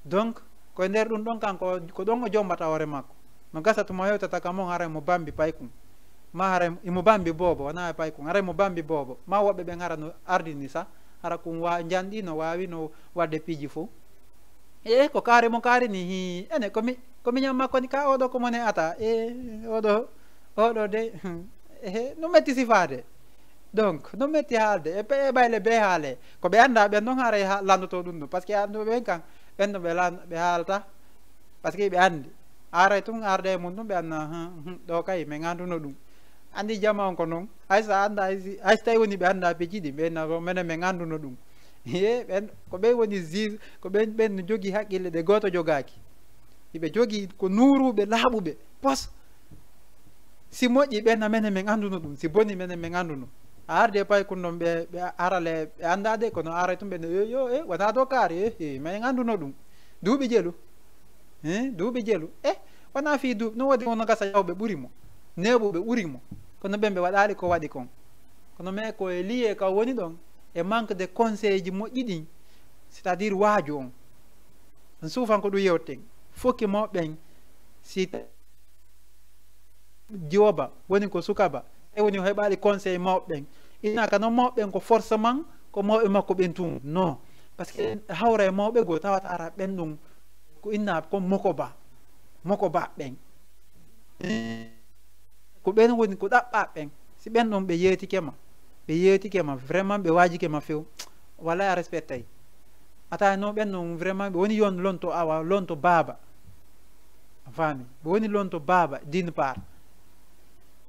donc koye nder ɗum ɗon kanko ko ɗon o jombata hoore makko no gasata mo hewtata ka mon haray mo bambi paykum ma haray imo bambi boobo wona paykum haray mo bambi boobo ma woɓɓe ɓen hara no ardini sa hara kum janɗi no wawi no wadde piiji fo ko kaari mo kaarini hi ene komi ñam makko ni ka oɗo ko mone ata oɗo de no metti sifaade donc no metti haalde e ɓayle be haale ko ɓe annda ɓen noon haray landoto ɗum ɗum par ce que anduɓe ɓen kan ɓen no ɓe haalta par ce que ɓe anndi aray tun arde e mum ɗum ɓe anna ɗo kay min annduno ɗum andi jama on ko noon haysa annda hayso tawi woni ɓe annda ɓe jiɗi ɓen minen min annduno ɗum ɓen ko ɓen woni juge ko ɓen no jogii haqqille ɗe gooto jogaaki hiɓe jogii ko nuuruɓe laaɓuɓe pos si moƴƴi ɓen amenen min annduno ɗum si boni minen min annduno a arde pay kon noon ɓe arale ɓe anndade kono ara tum ɓe yo wona dow kaari min annduno ɗum duuɓi jelu duuɓi jelu wona fii duuɓi no waɗi ono gasa yawɓe ɓuri mo neɓuɓe ɓuri mo kono ɓen ɓe waɗali ko waɗi kon kono mais koye liye ka woni ɗon e manque de conseil ji moƴƴi ɗin c'est à dire waaju on suufan ko ɗum yewten fokki mawɓen si jiwoba woni ko sukaba e woni o heɓali conseil mawɓen inaka noon mawɓen ko forcément ko mawɓe makko ɓen tum non par ce que hawra e mawɓe goo tawata ara ɓen ɗum ko inna comme moko ba ɓen ko ɓen woni ko ɗaɓɓa ɓen si ɓen ɗon ɓe yeetikema vraiment ɓe waajikema few wala a respectay ata no ɓen ɗon vraiment ɓe woni yon lonto awa lonto baaba a faami ɓe woni lonto baaba d'une part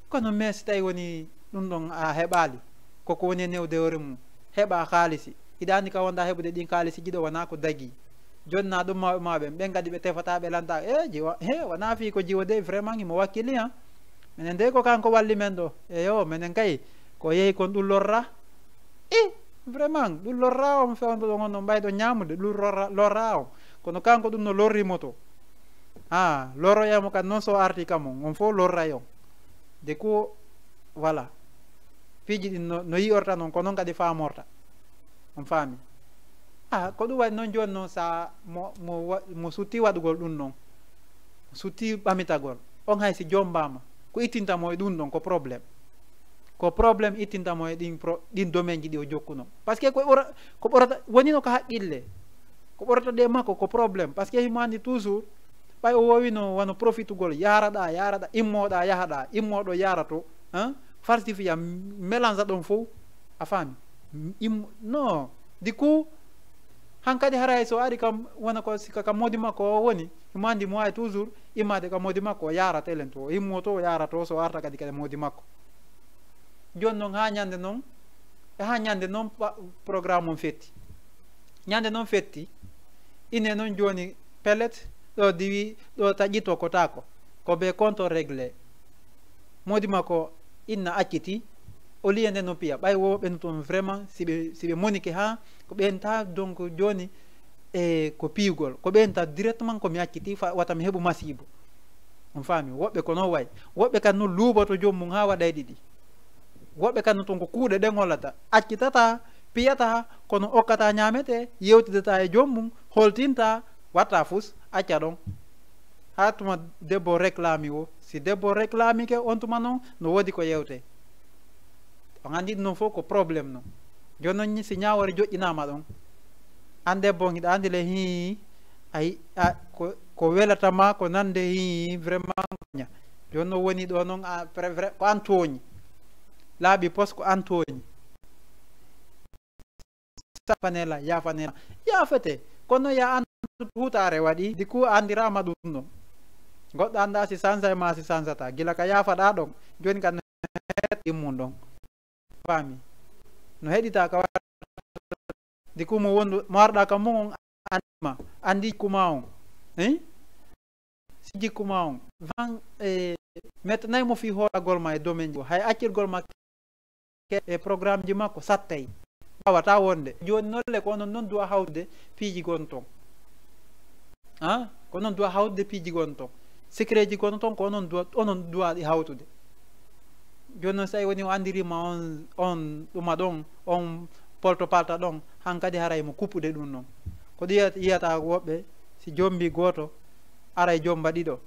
kono mais si tawi woni ɗum ɗon a heɓali koko woni e newde hoore mum heɓa haalisi hiɗa andi ka wonda heɓude ɗin haalisi jiɗo wona ko dagui joni na ɗum mawɓe maɓen ɓen kadi ɓe tefata ɓe lanta jiwa wona fi ko jiwo de vraiment imo wakkili ha minen de ko kanko walli men ɗo eyo minen kay ko yeehi kon ɗum lorra vraiment ɗum lorra on fewdo ɗon on no mbayɗo ñamude ɗum lorra on kono kanko ɗum no lorrimo to loroyamo kadi noon so arti kamum on fof lorray on de ko voilà piiji ɗin no yiyorta noon ko noon kadi famorta on faami ko ɗum waɗi noon joni noon sa mo sutti waɗugol ɗum noon sutti ɓamitagol on hay si jombama ko ittintamo e ɗum ɗon ko probléme ittintamo e ɗin domaine ji ɗi o jokkuno par ce que ko ɓorata wonino ko haqqille ko ɓorata ɗe makko ko probléme par ce que himo andi toujours ɓay o wowino wono profitugol yaraɗa immoɗa yahaɗa immoɗo yarato falsifiya mélange ɗon fof a faami non du coup hankadi haray so ari kam wona ko sika ka modi makko o woni himo andi mo wawi toujours immade ka modi makko o yarata elen to immo to o yarato so arta kadi kadi modi makko joni noon ha ñande noon programme on fetti ñande noon fetti ine noon joni pellet ɗo diwi ɗo taƴƴito ko tako ko ɓe compte réglé modi makko inna acciti o liye nde no piya ɓay woɓen toon vraiment siɓe monike ha ko ɓenta donc joni ko piigol ko ɓenta directement komi acciti wata mi heɓu masibo on faami woɓɓe ko noon way woɓɓe kan noon luuboto jommum ha waɗay ɗiɗi woɓɓe kan toon ko kuuɗe ɗen hollata accitata piyata kono okkata ñamete yewtidata e jommum holtinta watta fus acca ɗon ha tuma debbo réclami o si debbo réclami ke on tuma noon no woodi ko yewte on andi ɗum noon fof ko probléme noon joni noon si ñawore joƴƴinama ɗon an debbo hiɗa andi le ayi ko welatama ko nande vraiment ña joni no woni ɗo noon ko an tooñi laaɓi pos ko an tooñi safanela yafete kono ya andu hutare waɗi di ku andirama ɗum ɗon goɗɗo anda si sansa e ma si sansata gila ka yafaɗa ɗon joni ka no immum ɗon faami no heɗita ka di kumo wondu mo arɗa kam mo on andima andi kuma on si jikkuma on van mettanay mo fi hooragol ma e domaine ji hay accirgol ma e programme ji makko sattay wawata wonde joni nolle ko onon noon duwa hawde piiji gon ton ko noon duwa hawde piiji gon ton secret ji gon ton ko onon duwa ɗi hawtude joni noon so woni o andirima on ɗuma ɗon on polto palta ɗon han kadi haray mo kuppude ɗum noon ko yiyata woɓɓe si jombi goto aray jomba ɗiɗo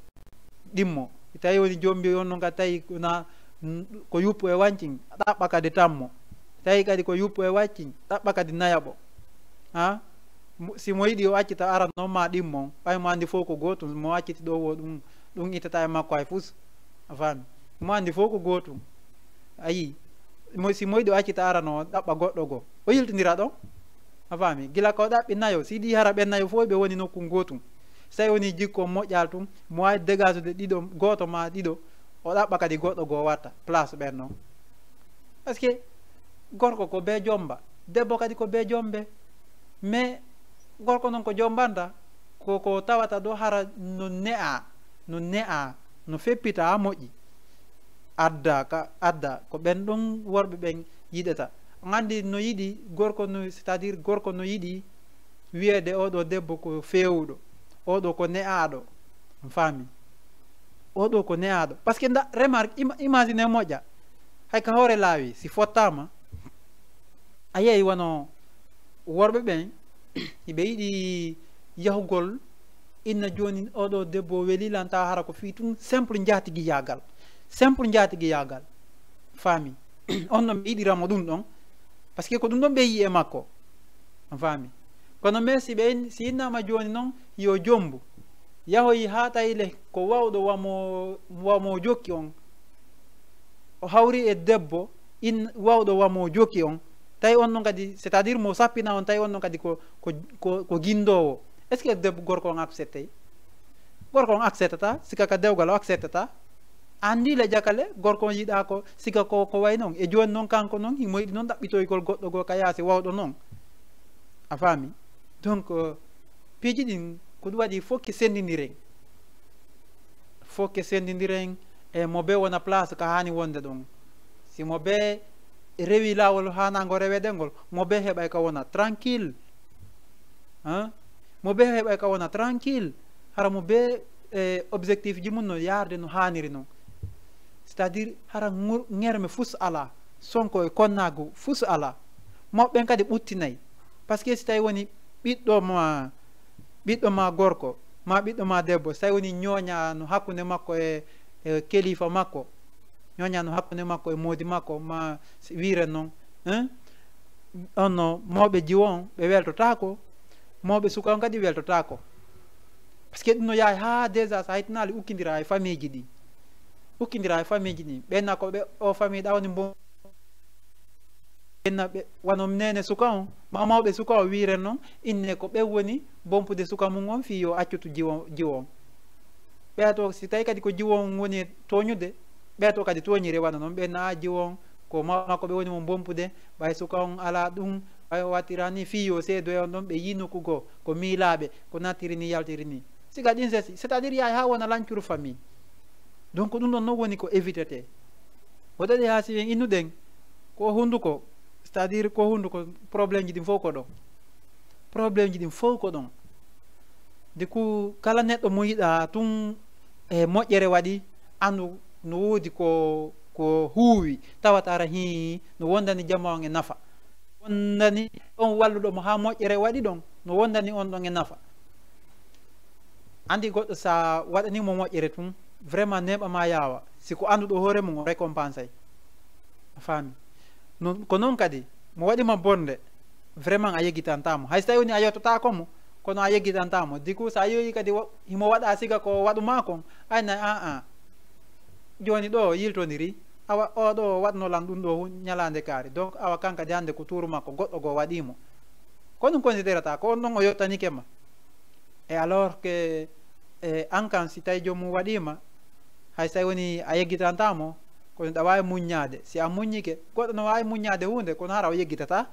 ɗimmo tawi woni jombi on noon kadi tawi na ko yuppu e wancin ɗaɓɓa kadi tammo tawi kadi ko yuppu e waccin ɗaɓɓa kadi nayaɓo si mo yiɗi o accita ara noon ma ɗimmon ɓay mo andi fof ko gotum mo acciti ɗo wo ɗum ittata e makko hay fus a faami mo andi fof ko gotum ayi si mo yiɗi o accita ara no ɗaɓɓa goɗɗo goo o yiltidira ɗon a faami gila ko ɗaɓɓi nayo si ɗi hara ɓe nayo fof ɓe woni nokku gotum so tawi woni jikko moƴƴal tum mo wawi dégage de ɗiɗo goto ma ɗiɗo o ɗaɓɓa kadi goɗɗo goo watta place ɓen noon par ce que gorko ko be jomba debbo kadi ko be jombe mais gorko noon ko jombanta koko tawata ɗo hara no ne'a no feppita ha moƴƴi adda ko ɓen ɗon worɓe ɓen yiɗata gandi no yiɗi gorko no c'est à dire gorko no yiɗi wiyede oɗo debbo ko fewuɗo oɗo ko ne'aɗo faami oɗo ko ne'aɗo par ce que remarque imagine moƴƴa hay ka hoore laawi si fottama a yeeyi wono worɓe ɓen hiɓe yiɗi yahugol inna joni oɗo debbo welilanta hara ko fi tum simple jaatigi yagal faami on noon ɓe yiɗiramo ɗum ɗon par ce que ko ɗum ɗon ɓe yi e makko faami kono mais si innama joni noon yo jombu yahoyi ha tayle ko wawɗo wamo jokki on o hawri e debbo wawɗo wamo jokki on tawi on noon kadi c'est à dire mo sappina on tawi on noon kadi ko guindowo est ce que debbo gorko on accepté gorko on acceptata sika ka dewgal o acceptata andi le jakale gorko on yiɗa ko sika ko way noon e joni noon kanko noon himo yiɗi noon ɗaɓɓitoygol goɗɗo goo ka yaasi wawɗo noon a faami donc piiji ɗin ko ɗum waɗi fof ke sendodiren e mo be wona place ka hani wonde ɗon si mo be rewi lawol hanago rewede ngol mo be heɓay ka wona tranquille mo be heɓay ka wona tranquille hara mo be objectif ji mum no yarde no haniri noon c'est à dire hara ŋerme fus ala sonko e konnago fus ala moɓɓen kadi ɓuttinayi par ce que si tawi woni ɓiɗɗo ma gorko ma ɓiɗɗo ma debbo so tawi woni ñooña no hakkude makko e kelifa makko ñooña no hakkude makko e moodi makko ma wiren noon on no mawɓe jiwo on ɓe weltotako mawɓe suka on kadi weltotako par ce que ɗum no yahay ha déjà so haytinali ukkidira e famille ji ɗi ɓenna ko ɓe o famille ɗawni bo ɓenna ɓe wano nene suka on ma mawɓe suka o wiren noon inne ko ɓe woni bompude suka mum on fi yo accutu jiwo on ɓeeto si tawi kadi ko jiwo on woni toñude ɓeeto kadi toñire wana noon ɓenna a jiwo on ko makko ɓe woni mo bompude ɓay suka on ala ɗum ɓay o wattira ni fi yo seedo e on ɗon ɓe yi nokkugo ko miilaɓe ko nattiri ni yaltiri ni siga ɗin sesi c'est à dire yahay ha wona lancuru famille donc ɗum ɗon noon woni ko évitete woɗaɗi ha si en innuɗen ko hunduko c'est à dire ko hunduko probléme ji ɗin fof ko ɗon de ku kala neɗɗo mo yiɗa tun e moƴƴere waɗi andu no woodi ko huuwi tawata ara hi no wondani jama on e nafa wondani on walluɗomo ha moƴƴere waɗi ɗon no wondani on ɗon e nafa andi goɗɗo sa waɗanimo moƴƴere tun vraiment neɓama yawa siko anduɗo hoore mum o récompense a faami ko noon kadi mo waɗima bonde vraiment a yeggitantamo hay so tawi woni a yettotako mo kono a yeggitantamo du coup sa yeeyi kadi himo waɗa siga ko waɗuma kon ayna joni ɗo yiltodiri awa oɗo waɗnolan ɗum ɗo ñalande kaari donc awa kankadi hande ko touru makko goɗɗo go waɗimo ko ɗum considérata ko on ɗon o yettanike ma et alors que an kan si tawi jomum waɗima hay so tawi woni a yeggitantamo kono ɗa wawi muññade si a muññike goɗɗo no wawi muññade hunde kono hara o yeggitata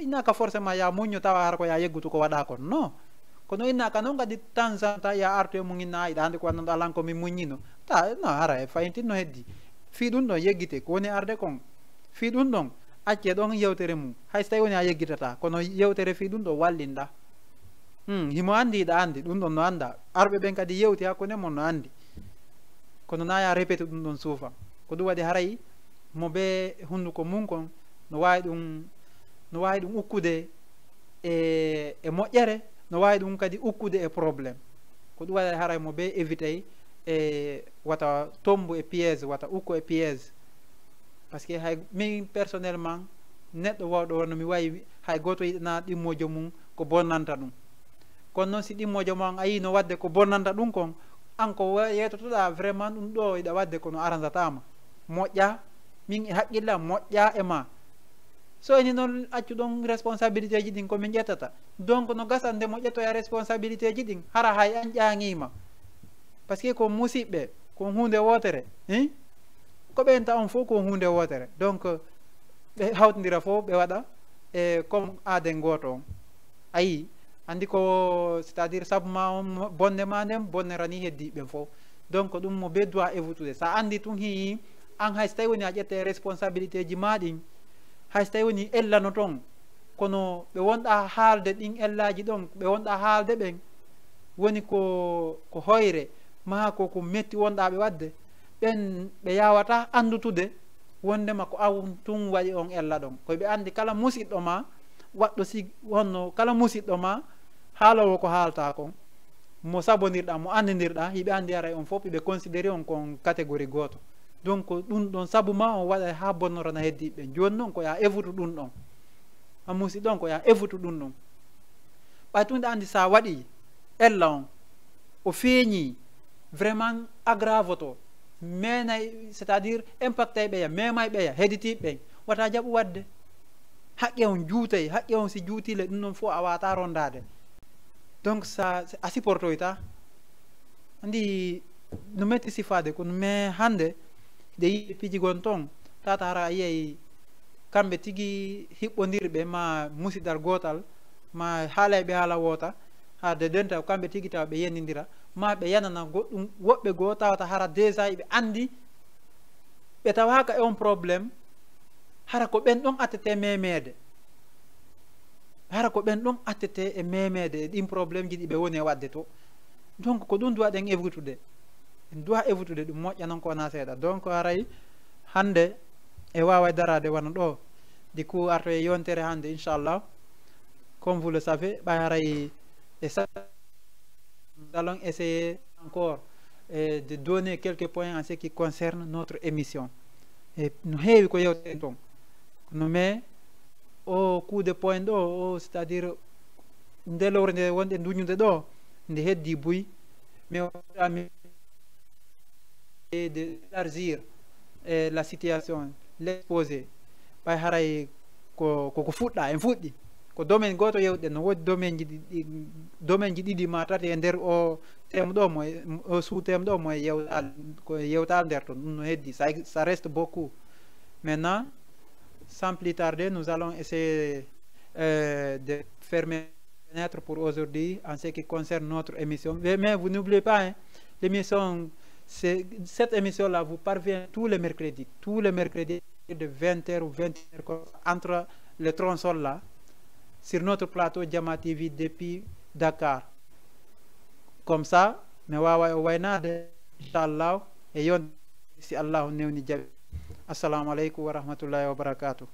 innaka forcément ya muñño tawa hara ko ya yeggutu ko waɗa kon non kono innaka noon kadi temps en temps ya artu e mum inna yiɗa hande ko wannoɗo alan komin muññino ta non hara e fayintinno heddi fi ɗum ɗon yeggite ko woni arde kon fi ɗum ɗon acce ɗon yewtere mum hay so tawi woni a yeggitata kono yewtere fi ɗum ɗo wallinɗa himo andi hiɗa andi ɗum ɗon no anda arɓe ɓen kadi yewti hakkude mon no andi kono na ya répété ɗum ɗon suufa ko ɗum waɗi haray mo ɓe hunduko mum kon no wawi ɗum ukkude e moƴƴere no wawi ɗum kadi ukkude e probléme ko ɗum waɗi haray mo ɓe évitey e wata tombu e piège wata ukko e piège par ce que hay min personnellement neɗɗo wawɗo wonno mi wawi hay goto yiɗana ɗimmojo mum ko bonnanta ɗum kono noon si ɗimmojo ma a yi no wadde ko bonnanta ɗum kon an ko yeytotoɗa vraiment ɗum ɗo yiɗa wadde kono arandatama moƴƴa min e haqqillam moƴƴa e ma so eni noon accu ɗon responsabilité ji ɗin komin ƴettata donc no gasande mo ƴettoya responsabilité ji ɗin hara hay an ƴaŋima par ce que ko musidɓe ko hunde wotere ko ɓenta on fof ko hunde wotere donc ɓe hawtodira fof ɓe waɗa e comme aaden goto on ayi andi ko c'est à dire saabu ma on bonde ma nden bonnerani heddiɓe fof donc ɗum mo be doit évitude sa andi tun hi an hay so tawi woni a ƴette responsabilité ji ma ɗin hay so tawi woni ellano toon kono ɓe wonɗa haalde ɗin ellaji ɗon ɓe wonɗa haalde ɓen woni ko hoyre ma ko metti wonɗa ɓe wadde ɓen ɓe yawata andutude wondema ko awum tun waɗi on ella ɗon koɓe andi kala musidɗo ma waɗɗo si wonno kala musidɗo ma haalowo ko haalta kon mo sabodirɗa mo andidirɗa hiɓe andi aray on fof ɓe considéré on kon catégorie goto donc ɗum ɗon saabu ma on waɗa ha bonnorona heddiɓe joni noon ko ya évutu ɗum ɗon a musidɗo on ko ya évutu ɗum ɗon ɓay tunde andi sa waɗi ella on o feeñi vraiment aggravoto menay c'est à dire impacté ɓeya memay ɓeya hedditiɓe ɓen wata jaɓu wadde haqqe on juutay haqqe on si juutile ɗum ɗon fof a wata rondade donc sa a supportoyta andi no metti sifade kono mais hande de yiɓe pijigon toon tata hara a yiyay kamɓe tigui hiɓɓodirɓe ma musidal gotal ma haalayɓe haala woota hade denta kamɓe tigui taw ɓe yennidira ma ɓe yanana goɗɗum woɓɓe goo tawata hara déjà ɓe andi ɓe tawaka e on probléme hara ko ɓen ɗon attete memede hara ko ɓen ɗon attete e memede e ɗin probléme ji ɗi ɓe woni e wadde to donc ko ɗum duwa ɗen évitude en duwa évitude ɗum moƴƴa noon ko wona seeɗa donc haray hande e wawa darade wona ɗo di coup arto e yontere hande inchallah comme vous le savez ɓay haray et ça nous allons essayer encore de donner quelques points en ce qui concerne notre émission et no heewi ko yewten toon no mais o coup de point ɗo o c'est à dire nde lowre nde wonɗe duñude ɗo nde heddi buy mais de élargir la situation l'exposé ɓay haray koko fuɗɗa en fuɗɗi ko domaine goto yewɗe no woodi domaine ji ɗiɗi ma tati e nder o thème ɗo mo o sous thème ɗo moye yewtal ko yewtal nder to ɗum no heddi ça reste beaucoup maintenant sans plus tarder nous allons essayer de fermer la fenêtre pour aujourd'hui en ce qui concerne notre émission mais vous n'oubliez pas hein, l'émission cette émission là vous parvient tous les mercredis de 20h ou 21h entre les tronçons là sur notre plateau Jama TV depuis Dakar comme ça mi wawa e waynade inchallah e yon si allahu newni jaɓi assalamu aleykum wa rahmatullahi wa barakatuh